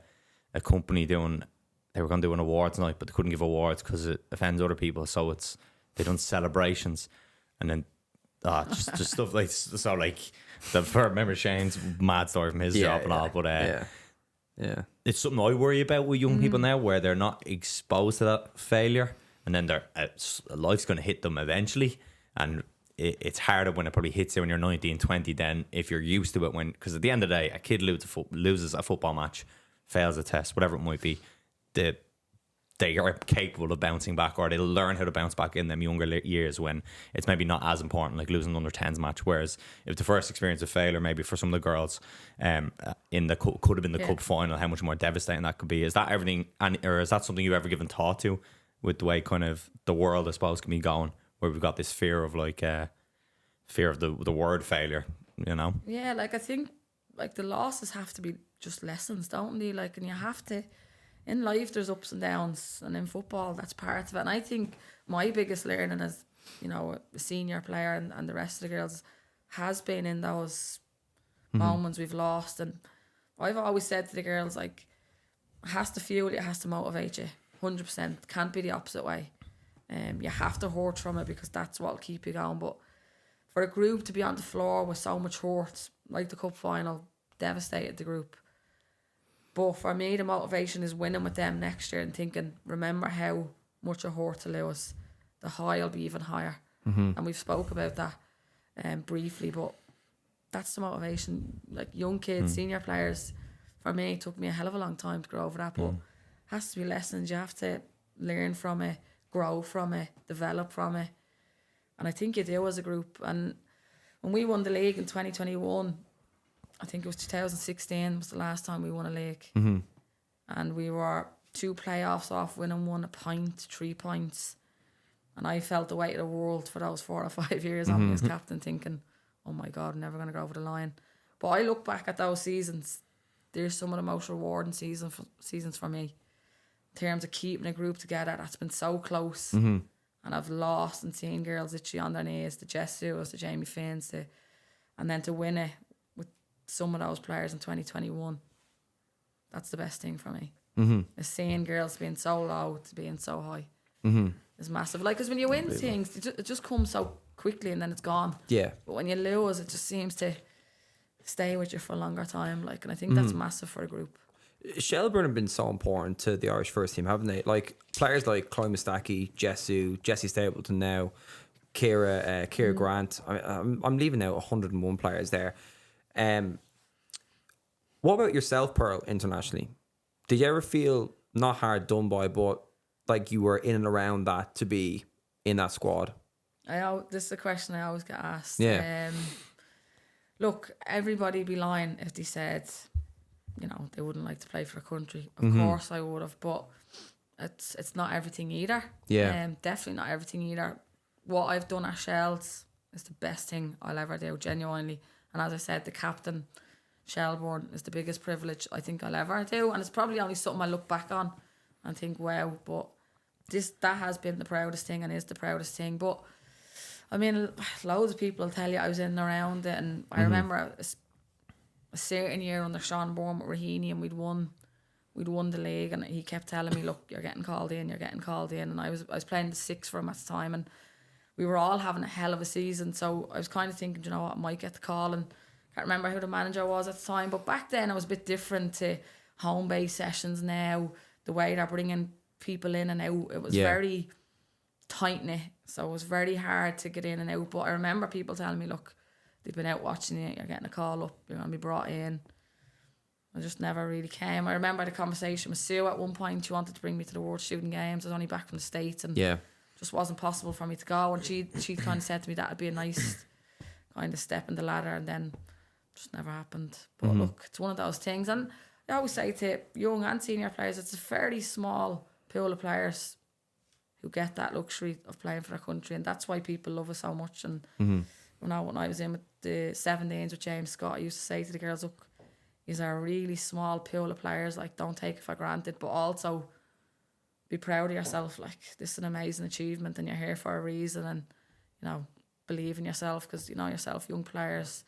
company they were going to do an awards night, but they couldn't give awards because it offends other people. So they done celebrations, and then just stuff like, so like, I remember Shane's mad story from his job and all, but it's something I worry about with young people now, where they're not exposed to that failure, and then life's going to hit them eventually, and it's harder when it probably hits you when you're 19, 20 than if you're used to it, because at the end of the day, a kid loses a football match, fails a test, whatever it might be, they are capable of bouncing back, or they'll learn how to bounce back in them younger years when it's maybe not as important, like losing an under 10s match. Whereas if the first experience of failure, maybe for some of the girls in the could have been the cup final, how much more devastating that could be. Is that everything, or is that something you've ever given thought to, with the way kind of the world, I suppose, can be going, where we've got this fear of fear of the word failure, you know? Yeah, like, I think, like, the losses have to be just lessons, don't they? Like, and you have to, in life there's ups and downs, and in football that's part of it. And I think my biggest learning as, you know, a senior player and the rest of the girls has been in those moments we've lost. And I've always said to the girls, like, it has to fuel you, it has to motivate you 100%. Can't be the opposite way. You have to hurt from it, because that's what'll keep you going. But for a group to be on the floor with so much hurt, like the cup final, devastated the group. But for me, the motivation is winning with them next year and thinking, remember how much it hurt to lose. The high will be even higher. And we've spoke about that briefly, but that's the motivation. Like, young kids, senior players, for me, it took me a hell of a long time to grow over that, but it has to be lessons. You have to learn from it, grow from it, develop from it. And I think you do as a group. And when we won the league in 2021, I think it was 2016 was the last time we won a league. And we were 2 playoffs off winning 1 a point, 3 points. And I felt the weight of the world for those 4 or 5 years on me as captain, thinking, oh my God, I'm never going to go over the line. But I look back at those seasons, they're some of the most rewarding seasons for me. In terms of keeping a group together, that's been so close. And I've lost and seen girls literally on their knees, the Jess Sewers, the Jamie Finns, and then to win it with some of those players in 2021, that's the best thing for me. Is seeing girls being so low to being so high is massive. Like, because when you win things, it just comes so quickly and then it's gone. Yeah. But when you lose, it just seems to stay with you for a longer time. Like, and I think that's massive for a group. Shelbourne have been so important to the Irish first team, haven't they? Like players like Chloe Mustaki, Jessie Stapleton now, Kira Grant. I'm leaving out 101 players there. What about yourself, Pearl, internationally? Did you ever feel not hard done by, but like you were in and around that to be in that squad? This is a question I always get asked. Yeah. Look, everybody would be lying if they said, you know, they wouldn't like to play for a country. Of course I would have, but it's not everything either. Yeah. Definitely not everything either. What I've done at Shells is the best thing I'll ever do, genuinely. And as I said, the captain, Shelbourne, is the biggest privilege I think I'll ever do. And it's probably only something I look back on and think, wow, but that has been the proudest thing and is the proudest thing. But I mean, loads of people tell you I was in and around it, and I remember a certain year under Sean Bourne with Raheny, and we'd won the league, and he kept telling me, look, you're getting called in, and I was playing the six for him at the time, and we were all having a hell of a season, so I was kind of thinking, you know what, I might get the call, and I can't remember who the manager was at the time, but back then it was a bit different to home-based sessions now, the way they're bringing people in and out, it was very tight-knit, so it was very hard to get in and out. But I remember people telling me, look, they've been out watching it, you're getting a call up, you're going to be brought in. I just never really came. I remember the conversation with Sue at one point. She wanted to bring me to the World Student Games. I was only back from the States, and just wasn't possible for me to go. And she kind of said to me that would be a nice kind of step in the ladder, and then just never happened. But look, it's one of those things. And I always say to young and senior players, it's a fairly small pool of players who get that luxury of playing for a country, and that's why people love it so much. And when I was in with the 17s with James Scott, I used to say to the girls, look, these are a really small pool of players, like don't take it for granted, but also be proud of yourself, like this is an amazing achievement and you're here for a reason, and you know, believe in yourself, because you know yourself, young players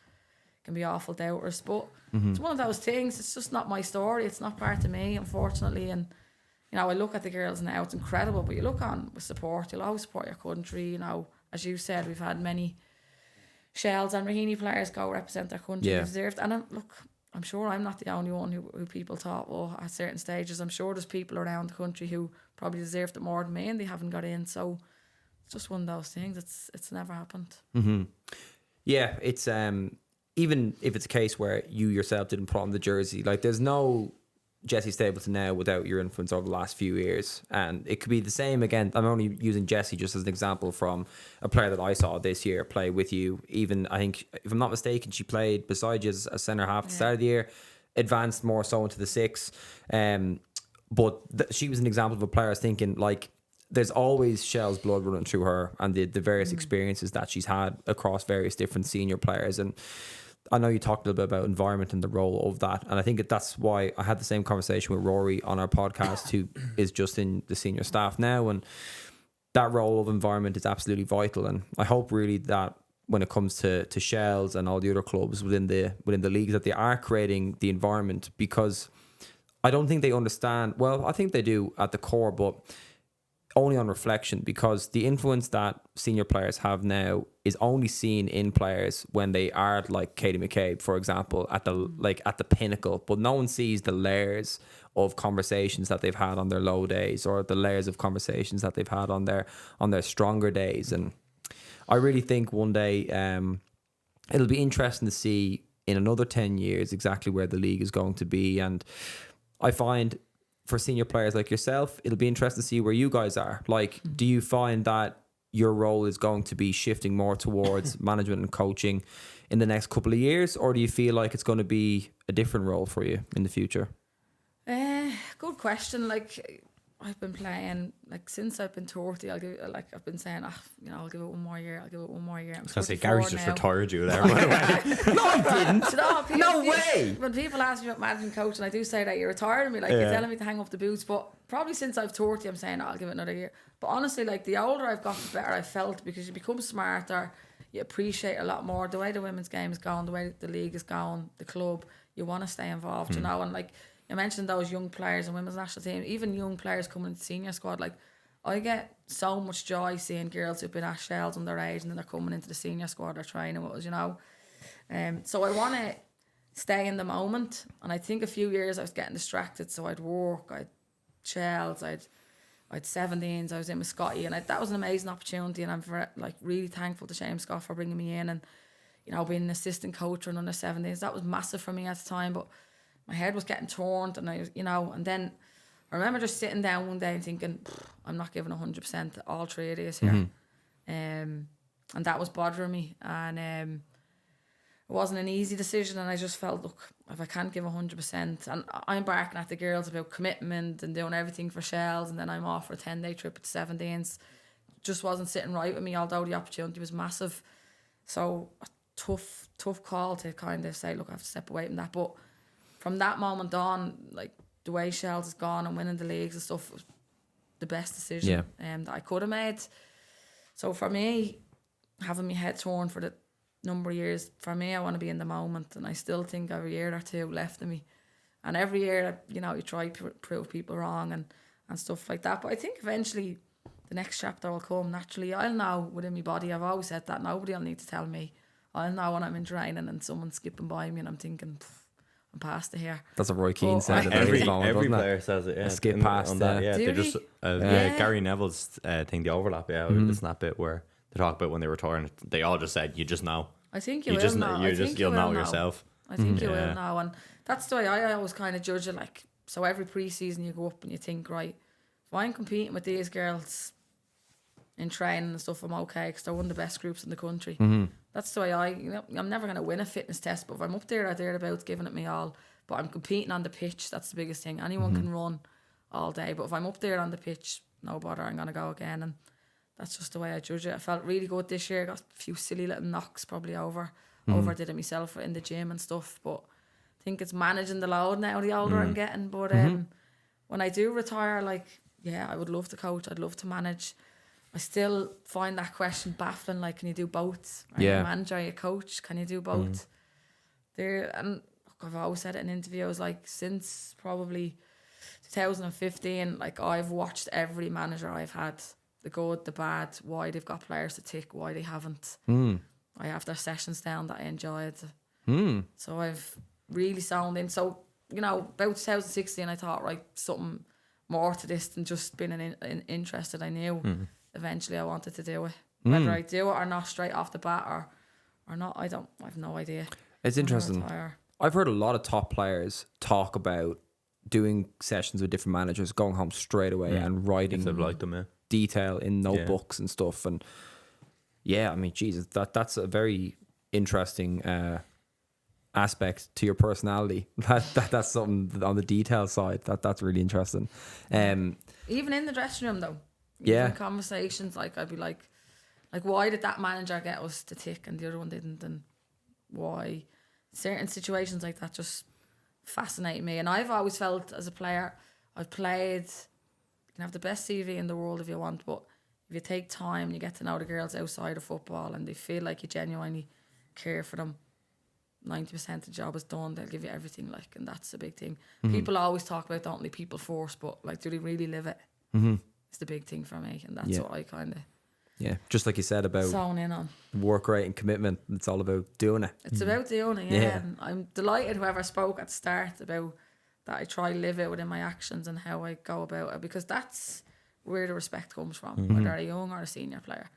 can be awful doubters, but it's one of those things. It's just not my story, it's not part of me, unfortunately. And you know, I look at the girls now, it's incredible, but you look on with support, you'll always support your country. You know, as you said, we've had many Shells and Raheny players go represent their country, deserved. And look, I'm sure I'm not the only one who people thought, well, at certain stages, I'm sure there's people around the country who probably deserved it more than me and they haven't got in. So it's just one of those things. It's never happened. Yeah, it's even if it's a case where you yourself didn't put on the jersey, like there's no Jessie Stapleton now without your influence over the last few years, and it could be the same again. I'm only using Jessie just as an example from a player that I saw this year play with you. Even I think, if I'm not mistaken, she played beside you as a centre half at the start of the year, advanced more so into the six. But she was an example of a player I was thinking, like, there's always Shell's blood running through her, and the various experiences that she's had across various different senior players. And I know you talked a little bit about environment and the role of that, and I think that's why I had the same conversation with Rory on our podcast, who is just in the senior staff now, and that role of environment is absolutely vital. And I hope really that when it comes to Shells and all the other clubs within the leagues, that they are creating the environment, because I don't think they understand. Well, I think they do at the core, but only on reflection, because the influence that senior players have now is only seen in players when they are like Katie McCabe, for example, at the pinnacle, but no one sees the layers of conversations that they've had on their low days, or the layers of conversations that they've had on their stronger days. And I really think one day it'll be interesting to see in another 10 years exactly where the league is going to be. And I find for senior players like yourself, it'll be interesting to see where you guys are. Like, do you find that your role is going to be shifting more towards management and coaching in the next couple of years, or do you feel like it's going to be a different role for you in the future? Good question. Like, I've been playing, like, since I've been 30, I've been saying, I'll give it one more year. I'm going to say, Gary's just retired you there, by the way. No, I didn't. No way. When people ask me about managing coaching, I do say that you're retiring me, like, you're telling me to hang up the boots. But probably since I've 30, I'm saying, I'll give it another year. But honestly, like, the older I've got, the better I've felt, because you become smarter, you appreciate a lot more the way the women's game is going, the way the league is going, the club. You want to stay involved, you know, and like, you mentioned those young players in women's national team, even young players coming into senior squad. Like, I get so much joy seeing girls who've been at Shells on their age and then they're coming into the senior squad or training with us, you know. So I want to stay in the moment. And I think a few years I was getting distracted, so I'd work, I'd Shells, I'd 17s, I was in with Scotty, and that was an amazing opportunity, and I'm really thankful to Shane Scott for bringing me in, and being an assistant coach for under 17s. That was massive for me at the time, but my head was getting turned, and and then I remember just sitting down one day and thinking, I'm not giving 100% to all 3 of these here. And that was bothering me, and it wasn't an easy decision, and I just felt, look, if I can't give 100%, and I'm barking at the girls about commitment and doing everything for Shells, and then I'm off for a 10-day trip at 17s, just wasn't sitting right with me, although the opportunity was massive. So a tough call to kind of say, look, I have to step away from that. But from that moment on, like the way Shells has gone and winning the leagues and stuff, was the best decision that I could have made. So for me, having my head torn for the number of years, for me, I want to be in the moment, and I still think I have a year or two left in me. And every year, you try to prove people wrong and stuff like that. But I think eventually the next chapter will come naturally. I'll know within my body. I've always said that. Nobody will need to tell me. I'll know when I'm in training and someone's skipping by me and I'm thinking, I'm past it here. That's what Roy Keane said. Every moment, player says it. Yeah. Skip past on that. Yeah, Do they just Gary Neville's thing, the overlap. Yeah, it's that bit where they talk about when they retire, and they all just said, you just know. I think you will know. You'll know yourself. I think you will know, and that's the way I always kind of judge it. Like, so every pre-season you go up and you think, right, if I'm competing with these girls in training and stuff, I'm okay, because they're one of the best groups in the country. That's the way I'm never going to win a fitness test, but if I'm up there or thereabouts giving it me all, but I'm competing on the pitch, that's the biggest thing. Anyone can run all day, but if I'm up there on the pitch, no bother, I'm going to go again. And that's just the way I judge it. I felt really good this year. Got a few silly little knocks, probably overdid it myself in the gym and stuff, but I think it's managing the load now the older I'm getting. But when I do retire, I would love to coach, I'd love to manage. I still find that question baffling, like, can you do both? Are you a manager, are you a coach? Can you do both? And look, I've always said it in interviews, like, since probably 2015, like, I've watched every manager I've had, the good, the bad, why they've got players to tick, why they haven't. I have their sessions down that I enjoyed. So I've really sound in. So, about 2016, I thought, right, something more to this than just being interested. I knew eventually I wanted to do it. Whether I do it or not straight off the bat or not, I have no idea. It's interesting. I've heard a lot of top players talk about doing sessions with different managers, going home straight away and writing detail in notebooks and stuff. And I mean, Jesus, that's a very interesting aspect to your personality. That's something on the detail side. That's really interesting. Even in the dressing room, though. In conversations, like, I'd be like, why did that manager get us to tick and the other one didn't, and why? Certain situations like that just fascinate me. And I've always felt, as a player, I've played. You can have the best CV in the world if you want, but if you take time, you get to know the girls outside of football, and they feel like you genuinely care for them, 90% of the job is done. They'll give you everything, like, and that's the big thing. People always talk about, don't they, people force, but, like, do they really live it? It's the big thing for me, and that's what I kind of just like you said about zone in on. Work rate and commitment. It's all about doing it. It's about doing it, And I'm delighted whoever spoke at the start about that. I try to live it within my actions and how I go about it, because that's where the respect comes from, whether a young or a senior player.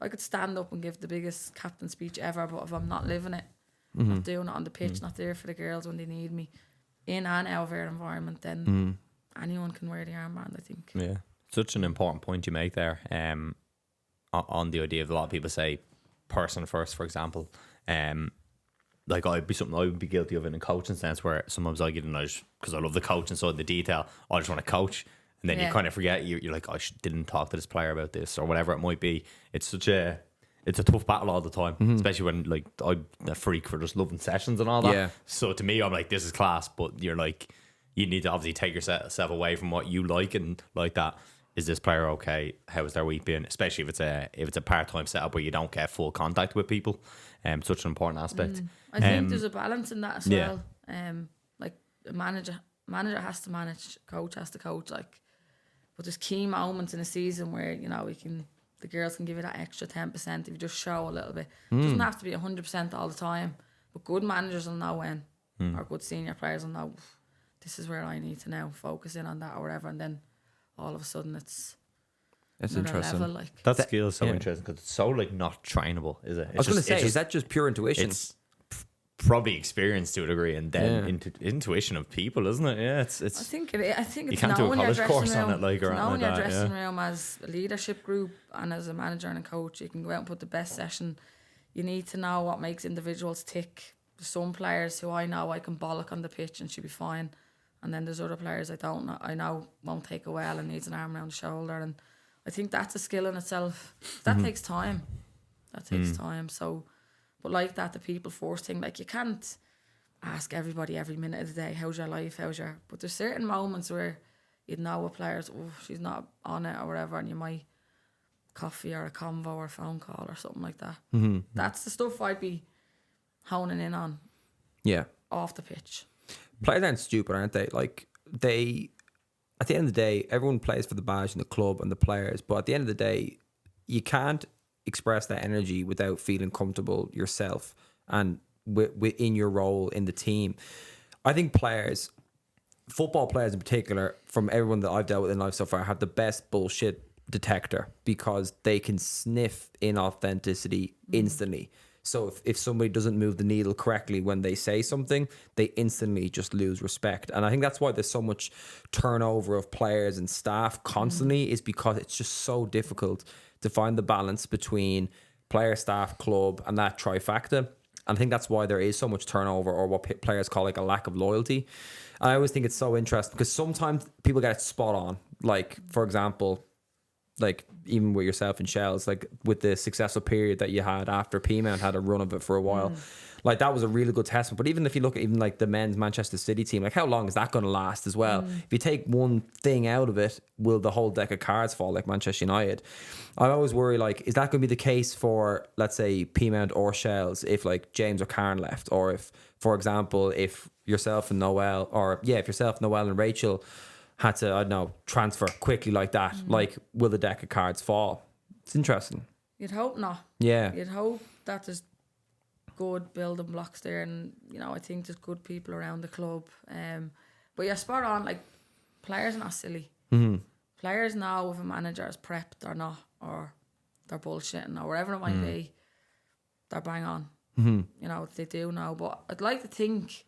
I could stand up and give the biggest captain speech ever, but if I'm not living it, not doing it on the pitch, not there for the girls when they need me, in and out of their environment, then anyone can wear the armband, I think. Such an important point you make there, on the idea of, a lot of people say person first, for example. Like, I would be guilty of in a coaching sense, where sometimes I get a nudge because I love the coaching side, the detail. I just want to coach, and then you kind of forget. You're like, I didn't talk to this player about this, or whatever it might be. It's a tough battle all the time, especially when, like, I'm a freak for just loving sessions and all that. So to me, I'm like, this is class, but you're like, you need to obviously take yourself away from what you like and like that. Is this player okay? How is their week been? Especially if it's a part-time setup where you don't get full contact with people. Such an important aspect. I think there's a balance in that as well. Like, a manager has to manage, coach has to coach. Like, but there's key moments in a season where the girls can give you that extra 10% if you just show a little bit. It doesn't have to be 100% all the time, but good managers will know when. or good senior players will know this is where I need to now focus in on that or whatever, and then all of a sudden it's another interesting. level, like. That skill is so yeah. interesting because it's so like not trainable, is it? I was going to say, is that just pure intuition? It's probably experience to a degree, and then intuition of people, isn't it? Yeah, it's. I think it's you can't do a knowing your college dressing course room, on it, like, or knowing anything your like that. dressing Yeah. room as a leadership group and as a manager and a coach. You can go out and put the best session. You need to know what makes individuals tick. There's some players who I know I can bollock on the pitch and she'll be fine, and then there's other players I know won't take a well and needs an arm around the shoulder, and I think that's a skill in itself. That takes time. That takes time. So, but like that, the people first thing, like you can't ask everybody every minute of the day, how's your life, but there's certain moments where you'd know a player's, she's not on it or whatever, and you might coffee or a convo or a phone call or something like that. That's the stuff I'd be honing in on off the pitch. Players aren't stupid, aren't they? Like, they, at the end of the day, everyone plays for the badge and the club and the players, but at the end of the day, you can't express that energy without feeling comfortable yourself and within your role in the team. I think players, football players in particular, from everyone that I've dealt with in life so far, have the best bullshit detector because they can sniff inauthenticity instantly. So if somebody doesn't move the needle correctly when they say something, they instantly just lose respect. And I think that's why there's so much turnover of players and staff constantly, is because it's just so difficult to find the balance between player, staff, club, and that trifecta. And I think that's why there is so much turnover, or what players call like a lack of loyalty. And I always think it's so interesting because sometimes people get it spot on. Like, for example, like even with yourself and Shells, like with the successful period that you had after P-Mount had a run of it for a while, like that was a really good testament. But even if you look at even like the men's Manchester City team, like how long is that going to last as well? If you take one thing out of it, will the whole deck of cards fall like Manchester United? I always worry, like, is that going to be the case for, let's say, P-Mount or Shells if like James or Karen left, or if, for example, if yourself and Noel, or if yourself, Noel and Rachel had to, I don't know, transfer quickly like that, like, will the deck of cards fall? It's interesting. You'd hope not. Yeah. You'd hope that there's good building blocks there, and I think there's good people around the club. But you're spot on. Like, players are not silly. Players know if a manager is prepped or not, or they're bullshitting or whatever it might be. They're bang on. They do know. But I'd like to think,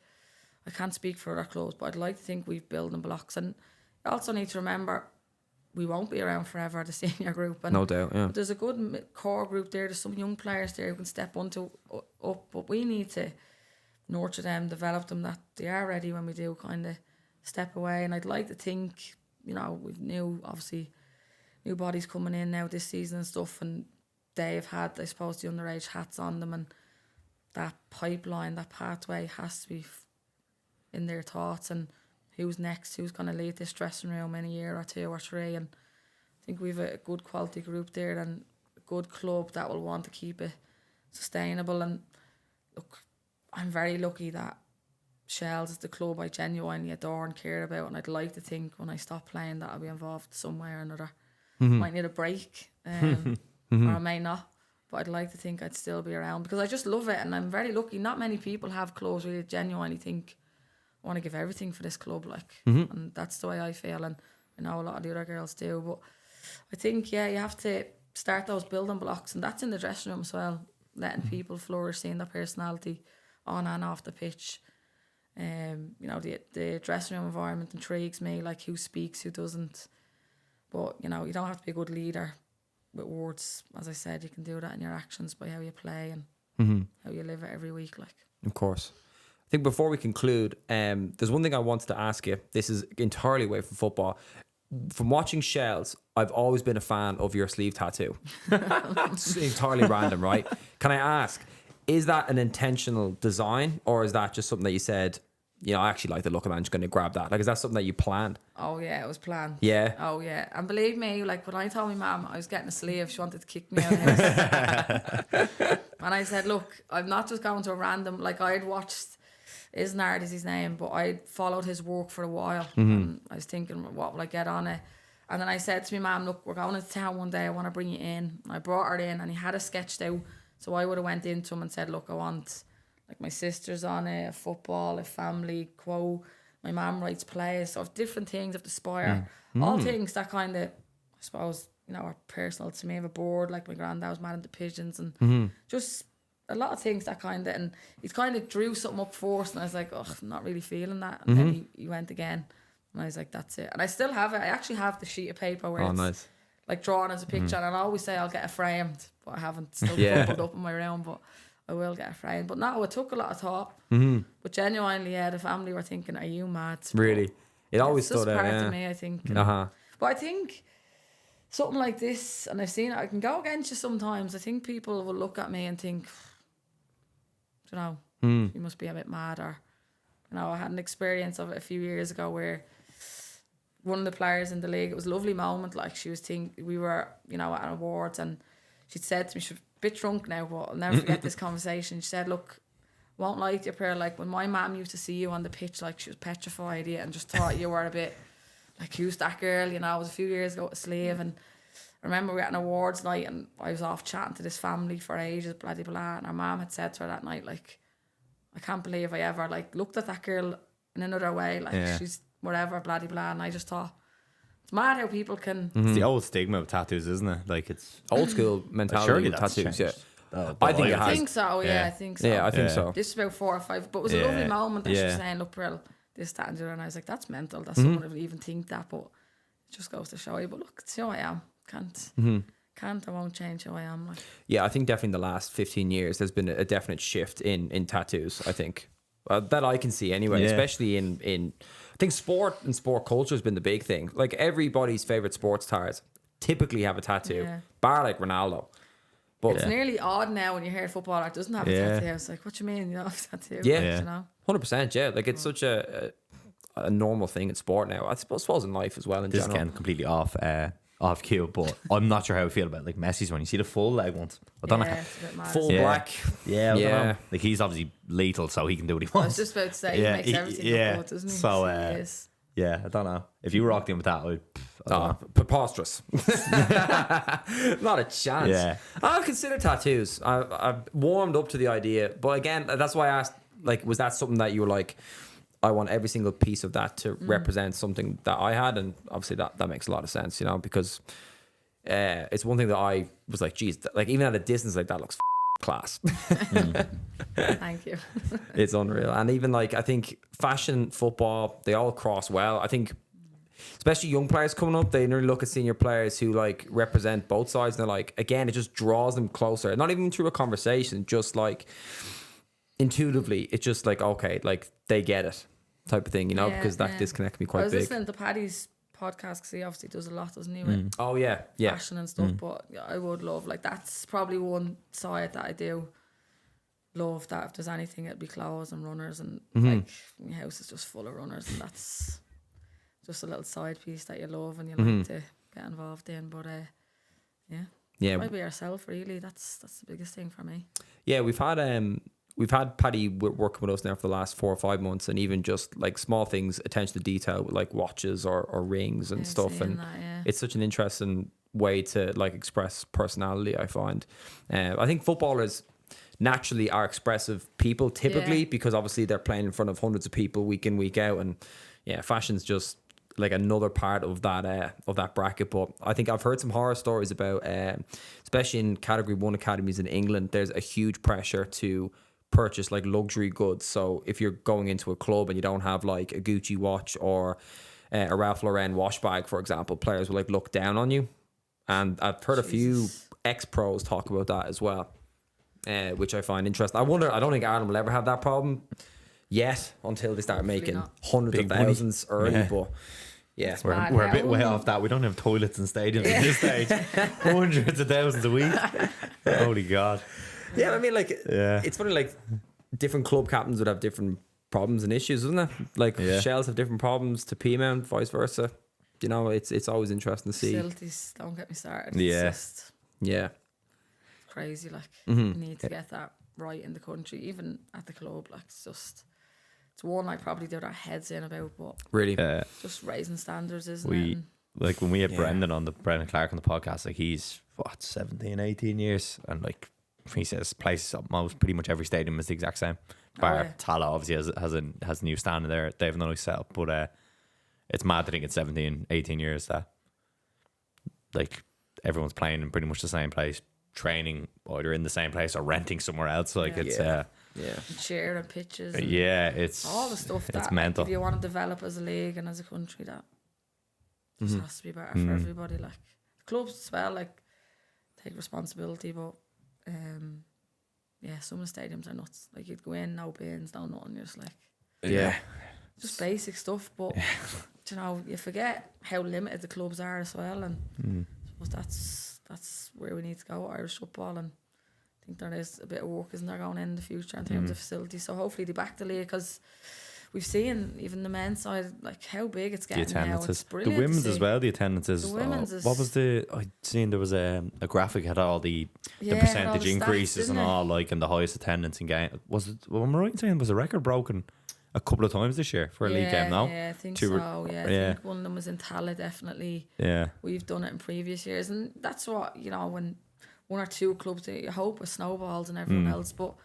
I can't speak for other clubs, but I'd like to think we've building blocks. And you also need to remember, we won't be around forever, the senior group. And No doubt, yeah. there's a good core group there. There's some young players there who can step up, but we need to nurture them, develop them, that they are ready when we do kind of step away. And I'd like to think, we've new bodies coming in now this season and stuff, and they've had, I suppose, the underage hats on them, and that pipeline, that pathway has to be in their thoughts, and who's next, who's going to lead this dressing room in a year or 2 or 3. And I think we've a good quality group there and a good club that will want to keep it sustainable. And look, I'm very lucky that Shells is the club I genuinely adore and care about, and I'd like to think when I stop playing that I'll be involved some way or another. Might need a break, or I may not, but I'd like to think I'd still be around because I just love it, and I'm very lucky. Not many people have clubs where you genuinely think, I want to give everything for this club, like, and that's the way I feel, and I know a lot of the other girls do. But I think, you have to start those building blocks, and that's in the dressing room as well, letting people flourish, seeing their personality on and off the pitch. The dressing room environment intrigues me, like who speaks, who doesn't. But, you don't have to be a good leader with words. As I said, you can do that in your actions by how you play and how you live it every week, like. Of course. I think before we conclude, there's one thing I wanted to ask you. This is entirely away from football. From watching Shells, I've always been a fan of your sleeve tattoo. It's entirely random, right? Can I ask, is that an intentional design, or is that just something that you said, I actually like the look of it, I'm just going to grab that? Like, is that something that you planned? Oh, yeah, it was planned. Yeah? Oh, yeah. And believe me, like, when I told my mum I was getting a sleeve, she wanted to kick me out of the house. And I said, look, I'm not just going to a random, like, I'd watched, Isnard is his name, but I followed his work for a while. And I was thinking, what will I get on it? And then I said to my mum, look, we're going to town one day, I want to bring you in. And I brought her in, and he had it sketched out. So I would have went into him and said, look, I want Like my sister's on it, football, a family quote. My mum writes plays, so different things of the Spire. All things that kind of, I suppose, are personal to me. I have a board, like my granddad was mad at the pigeons, and just a lot of things that kind of, and he kind of drew something up first, and I was like, oh, I'm not really feeling that. And then he went again, and I was like, that's it. And I still have it. I actually have the sheet of paper where it's nice. like drawn as a picture, and I always say I'll get it framed, but I haven't still put up in my room, but I will get it framed. But no, it took a lot of thought. But genuinely, the family were thinking, are you mad? Really? It always stood stood out. part Yeah. of me, I think. Uh-huh. But I think something like this, and I've seen it, I can go against you sometimes. I think people will look at me and think, you must be a bit mad. Or, I had an experience of it a few years ago where one of the players in the league, it was a lovely moment. Like we were, at awards, and she'd said to me, she's a bit drunk now, but I'll never forget this conversation. She said, look, won't lie to you, Pearl, like when my mum used to see you on the pitch, like she was petrified of you and just thought you were a bit like, who's that girl? It was a few years ago at Slave, and I remember we were at an awards night and I was off chatting to this family for ages, blah blah blah, and our mum had said to her that night, like, I can't believe I ever like looked at that girl in another way, like she's whatever, blah blah blah. And I just thought, it's mad how people can. It's the old stigma of tattoos, isn't it? Like, it's Old school mentality surely with that's tattoos. changed. I think it I has. think so, I think so. Yeah, I think so. This is about 4 or 5, but it was a lovely moment that she was saying, look, Pearl, this, that, and the other. And I was like, that's mental. That someone would even think that, but it just goes to show you. But look, it's who I am. I won't change who I am. Like. Yeah, I think definitely in the last 15 years, there's been a definite shift in tattoos, I think. That I can see anyway, especially in I think sport and sport culture has been the big thing. Like everybody's favourite sports stars typically have a tattoo, bar like Ronaldo. But it's nearly odd now when you hear a footballer doesn't have a tattoo. It's like, what you mean you don't have a tattoo? Yeah. 100%, yeah. Like it's such a normal thing in sport now. I suppose in life as well in this general. is completely off cue, but I'm not sure how I feel about like Messi's one. You see the full leg ones. I don't know. It's a bit mad. Full black. Yeah, I don't know. Like he's obviously lethal, so he can do what he I wants. was just about to say, he makes everything look good, doesn't he? So, He is. yeah, I don't know. If you rocked him with that, I don't know. Preposterous. Not a chance. Yeah. I've considered tattoos. I've warmed up to the idea, but again, that's why I asked, like, was that something that you were like, I want every single piece of that to represent something that I had? And obviously that makes a lot of sense, because it's one thing that I was like, geez, like even at a distance, like that looks class. Thank you. It's unreal. And even like, I think fashion, football, they all cross well. I think especially young players coming up, they nearly look at senior players who like represent both sides, and they're like, again, it just draws them closer. Not even through a conversation, just like intuitively, it's just like, okay, like they get it type of thing, because that disconnect can be quite I was big. listening to Paddy's podcast because he obviously does a lot, doesn't he, with Oh yeah, fashion and stuff. But I would love, like, that's probably one side that I do love, that if there's anything, it'd be clothes and runners, and like my house is just full of runners, and that's just a little side piece that you love and you like to get involved in. But yeah, maybe yourself, really, that's the biggest thing for me. Yeah, we've had Paddy working with us now for the last 4 or 5 months, and even just like small things, attention to detail with like watches or rings and stuff. And it's such an interesting way to like express personality, I find. I think footballers naturally are expressive people typically, because obviously they're playing in front of hundreds of people week in, week out. And fashion's just like another part of that bracket. But I think I've heard some horror stories about, especially in Category 1 academies in England, there's a huge pressure to purchase like luxury goods. So if you're going into a club and you don't have like a Gucci watch or a Ralph Lauren wash bag, for example, players will like look down on you. And I've heard a few ex-pros talk about that as well, which I find interesting. I don't think Ireland will ever have that problem yet until they start making hundreds Big of thousands early. But yeah, We're a bit way off that. We don't have toilets in stadiums at this stage. Hundreds of thousands a week. Holy God. Yeah, I mean, like, it's funny, like, different club captains would have different problems and issues, isn't it? Like, Shells have different problems to P-Mount, vice versa. It's always interesting to see. Facilities, don't get me started. Yeah. It's just crazy, like, you need to get that right in the country, even at the club. Like, it's one I probably do our heads in about, but really, just raising standards, isn't it? And like when we had Brendan Clark on the podcast, like he's 17, 18 years, and like he says places pretty much every stadium is the exact same. Bar Tala obviously has a new standard there. They have a nice setup, but it's mad to think it's 17, 18 years that like everyone's playing in pretty much the same place, training either in the same place or renting somewhere else. Like it's sharing pitches. It's all the stuff it's that mental. If you want to develop as a league and as a country, that just has to be better for everybody. Like the clubs as well, like take responsibility, but some of the stadiums are nuts. Like you'd go in, no bins, no nothing. You're just like just basic stuff. But you know, you forget how limited the clubs are as well, and I suppose that's where we need to go with Irish football. And I think there is a bit of work, isn't there, going in the future in terms of facilities. So hopefully they back the league, because we've seen even the men's side, like how big it's getting now. It's brilliant. The women's as well. The attendance is. The women's is. What was I'd seen there was a graphic had all the percentage all the increases stats, and all, like, and the highest attendance in game. Was it? Well, am I right in saying was a record broken a couple of times this year for a league game? No, I think so. I think one of them was in Tala, definitely. Yeah, we've done it in previous years, and that's what, you know, when one or two clubs, you hope with snowballs and everyone else. But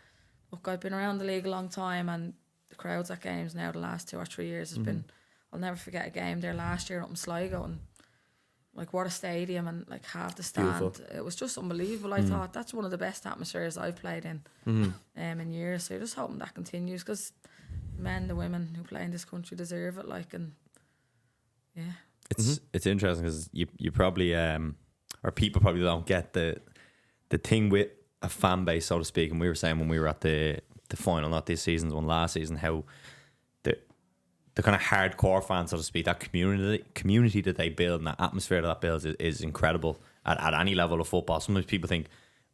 look, I've been around the league a long time, and the crowds at games now the last 2 or 3 years has been. I'll never forget a game there last year up in Sligo, and like what a stadium, and like half the stand. Beautiful. It was just unbelievable. I thought that's one of the best atmospheres I've played in years. So you're just hoping that continues, because men, the women who play in this country deserve it. Like, and it's interesting because you probably or people probably don't get the thing with a fan base, so to speak. And we were saying when we were at the final, not this season's one, last season, how the kind of hardcore fans, so to speak, that community that they build and that atmosphere that builds is incredible at any level of football. Sometimes people think,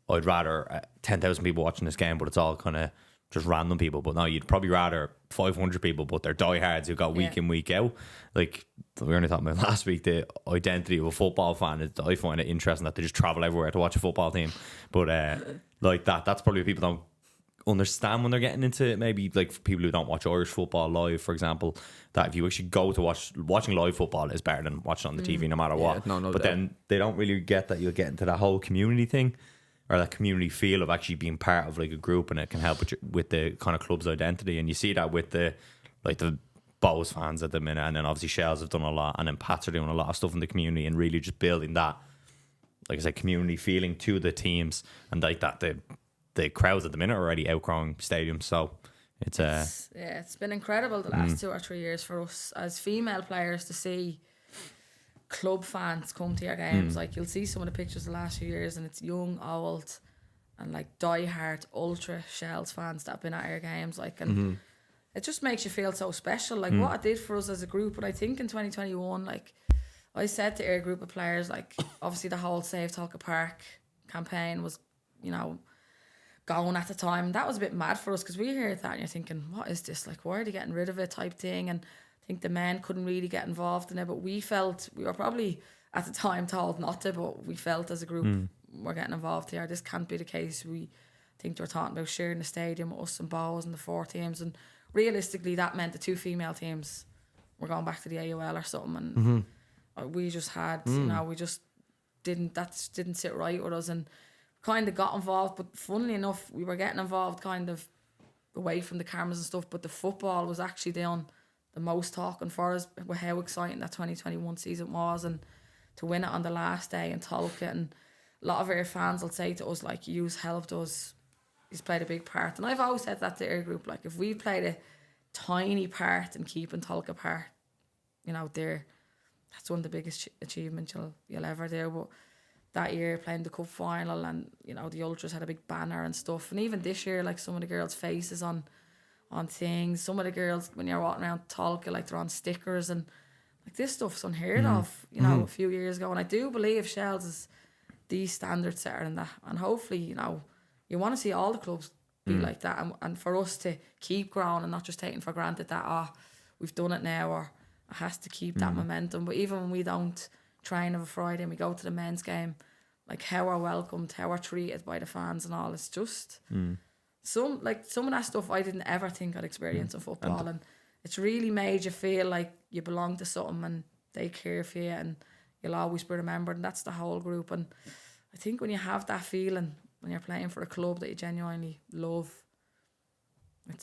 I'd rather 10,000 people watching this game, but it's all kind of just random people. But no, you'd probably rather 500 people, but they're diehards who got week in, week out. Like we were only talking about last week, the identity of a football fan. I find it interesting that they just travel everywhere to watch a football team. But like that's probably what people don't understand when they're getting into, maybe like people who don't watch Irish football live, for example, that if you actually go to watching live football is better than watching on the TV no matter what. But then they don't really get that you'll get into that whole community thing, or that community feel of actually being part of like a group, and it can help with the kind of club's identity. And you see that with the Bows fans at the minute, and then obviously Shells have done a lot, and then Pats are doing a lot of stuff in the community, and really just building that, like I said, community feeling to the teams. And like that, the crowds at the minute are already outgrowing stadiums, so it's been incredible the last 2 or 3 years for us as female players to see club fans come to your games. Like you'll see some of the pictures the last few years, and it's young, old, and like die-hard ultra Shells fans that have been at our games, like, and it just makes you feel so special, like what it did for us as a group. But I think in 2021, like I said to our group of players, like obviously the whole Save Talca Park campaign was, you know, going at the time. That was a bit mad for us, because we heard that and you're thinking, what is this, like why are they getting rid of it type thing. And I think the men couldn't really get involved in it, but we felt, we were probably at the time told not to, but we felt as a group we're getting involved here, this can't be the case. We think they were talking about sharing the stadium with us and Bows and the 4 teams, and realistically that meant the 2 female teams were going back to the AUL or something, and we just had you know, we just didn't sit right with us, and kind of got involved. But funnily enough, we were getting involved kind of away from the cameras and stuff, but the football was actually doing the most talking for us with how exciting that 2021 season was, and to win it on the last day in Tolka. And a lot of our fans will say to us, like, you've helped us, he's played a big part. And I've always said that to our group, like, if we played a tiny part in keeping Tolka Park, you know, that's one of the biggest achievements you'll ever do. But that year playing the cup final, and you know, the ultras had a big banner and stuff, and even this year, like some of the girls' faces on things, some of the girls when you're walking around Tolka, like they're on stickers, and like this stuff's unheard of, you know, a few years ago. And I do believe Shells is the standard setter in that, and hopefully, you know, you want to see all the clubs be like that, and for us to keep growing and not just taking for granted that we've done it now, or it has to keep that momentum. But even when we don't train of a Friday and we go to the men's game, like how we're welcomed, how we're treated by the fans and all, it's just some of that stuff I didn't ever think I'd experience in football, and it's really made you feel like you belong to something and they care for you and you'll always be remembered, and that's the whole group. And I think when you have that feeling when you're playing for a club that you genuinely love, you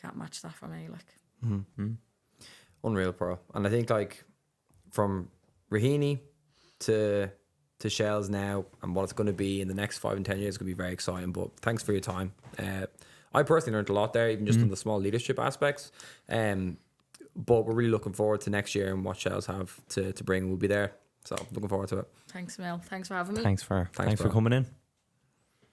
can't match that for me. Like, Unreal, Pearl. And I think like from Raheny to Shells now, and what it's going to be in the next 5 and 10 years is going to be very exciting. But thanks for your time. I personally learned a lot there, even just on the small leadership aspects. But we're really looking forward to next year and what Shells have to bring. We'll be there. So looking forward to it. thanks, Mel. Thanks for having me. Thanks for Thanks, coming in.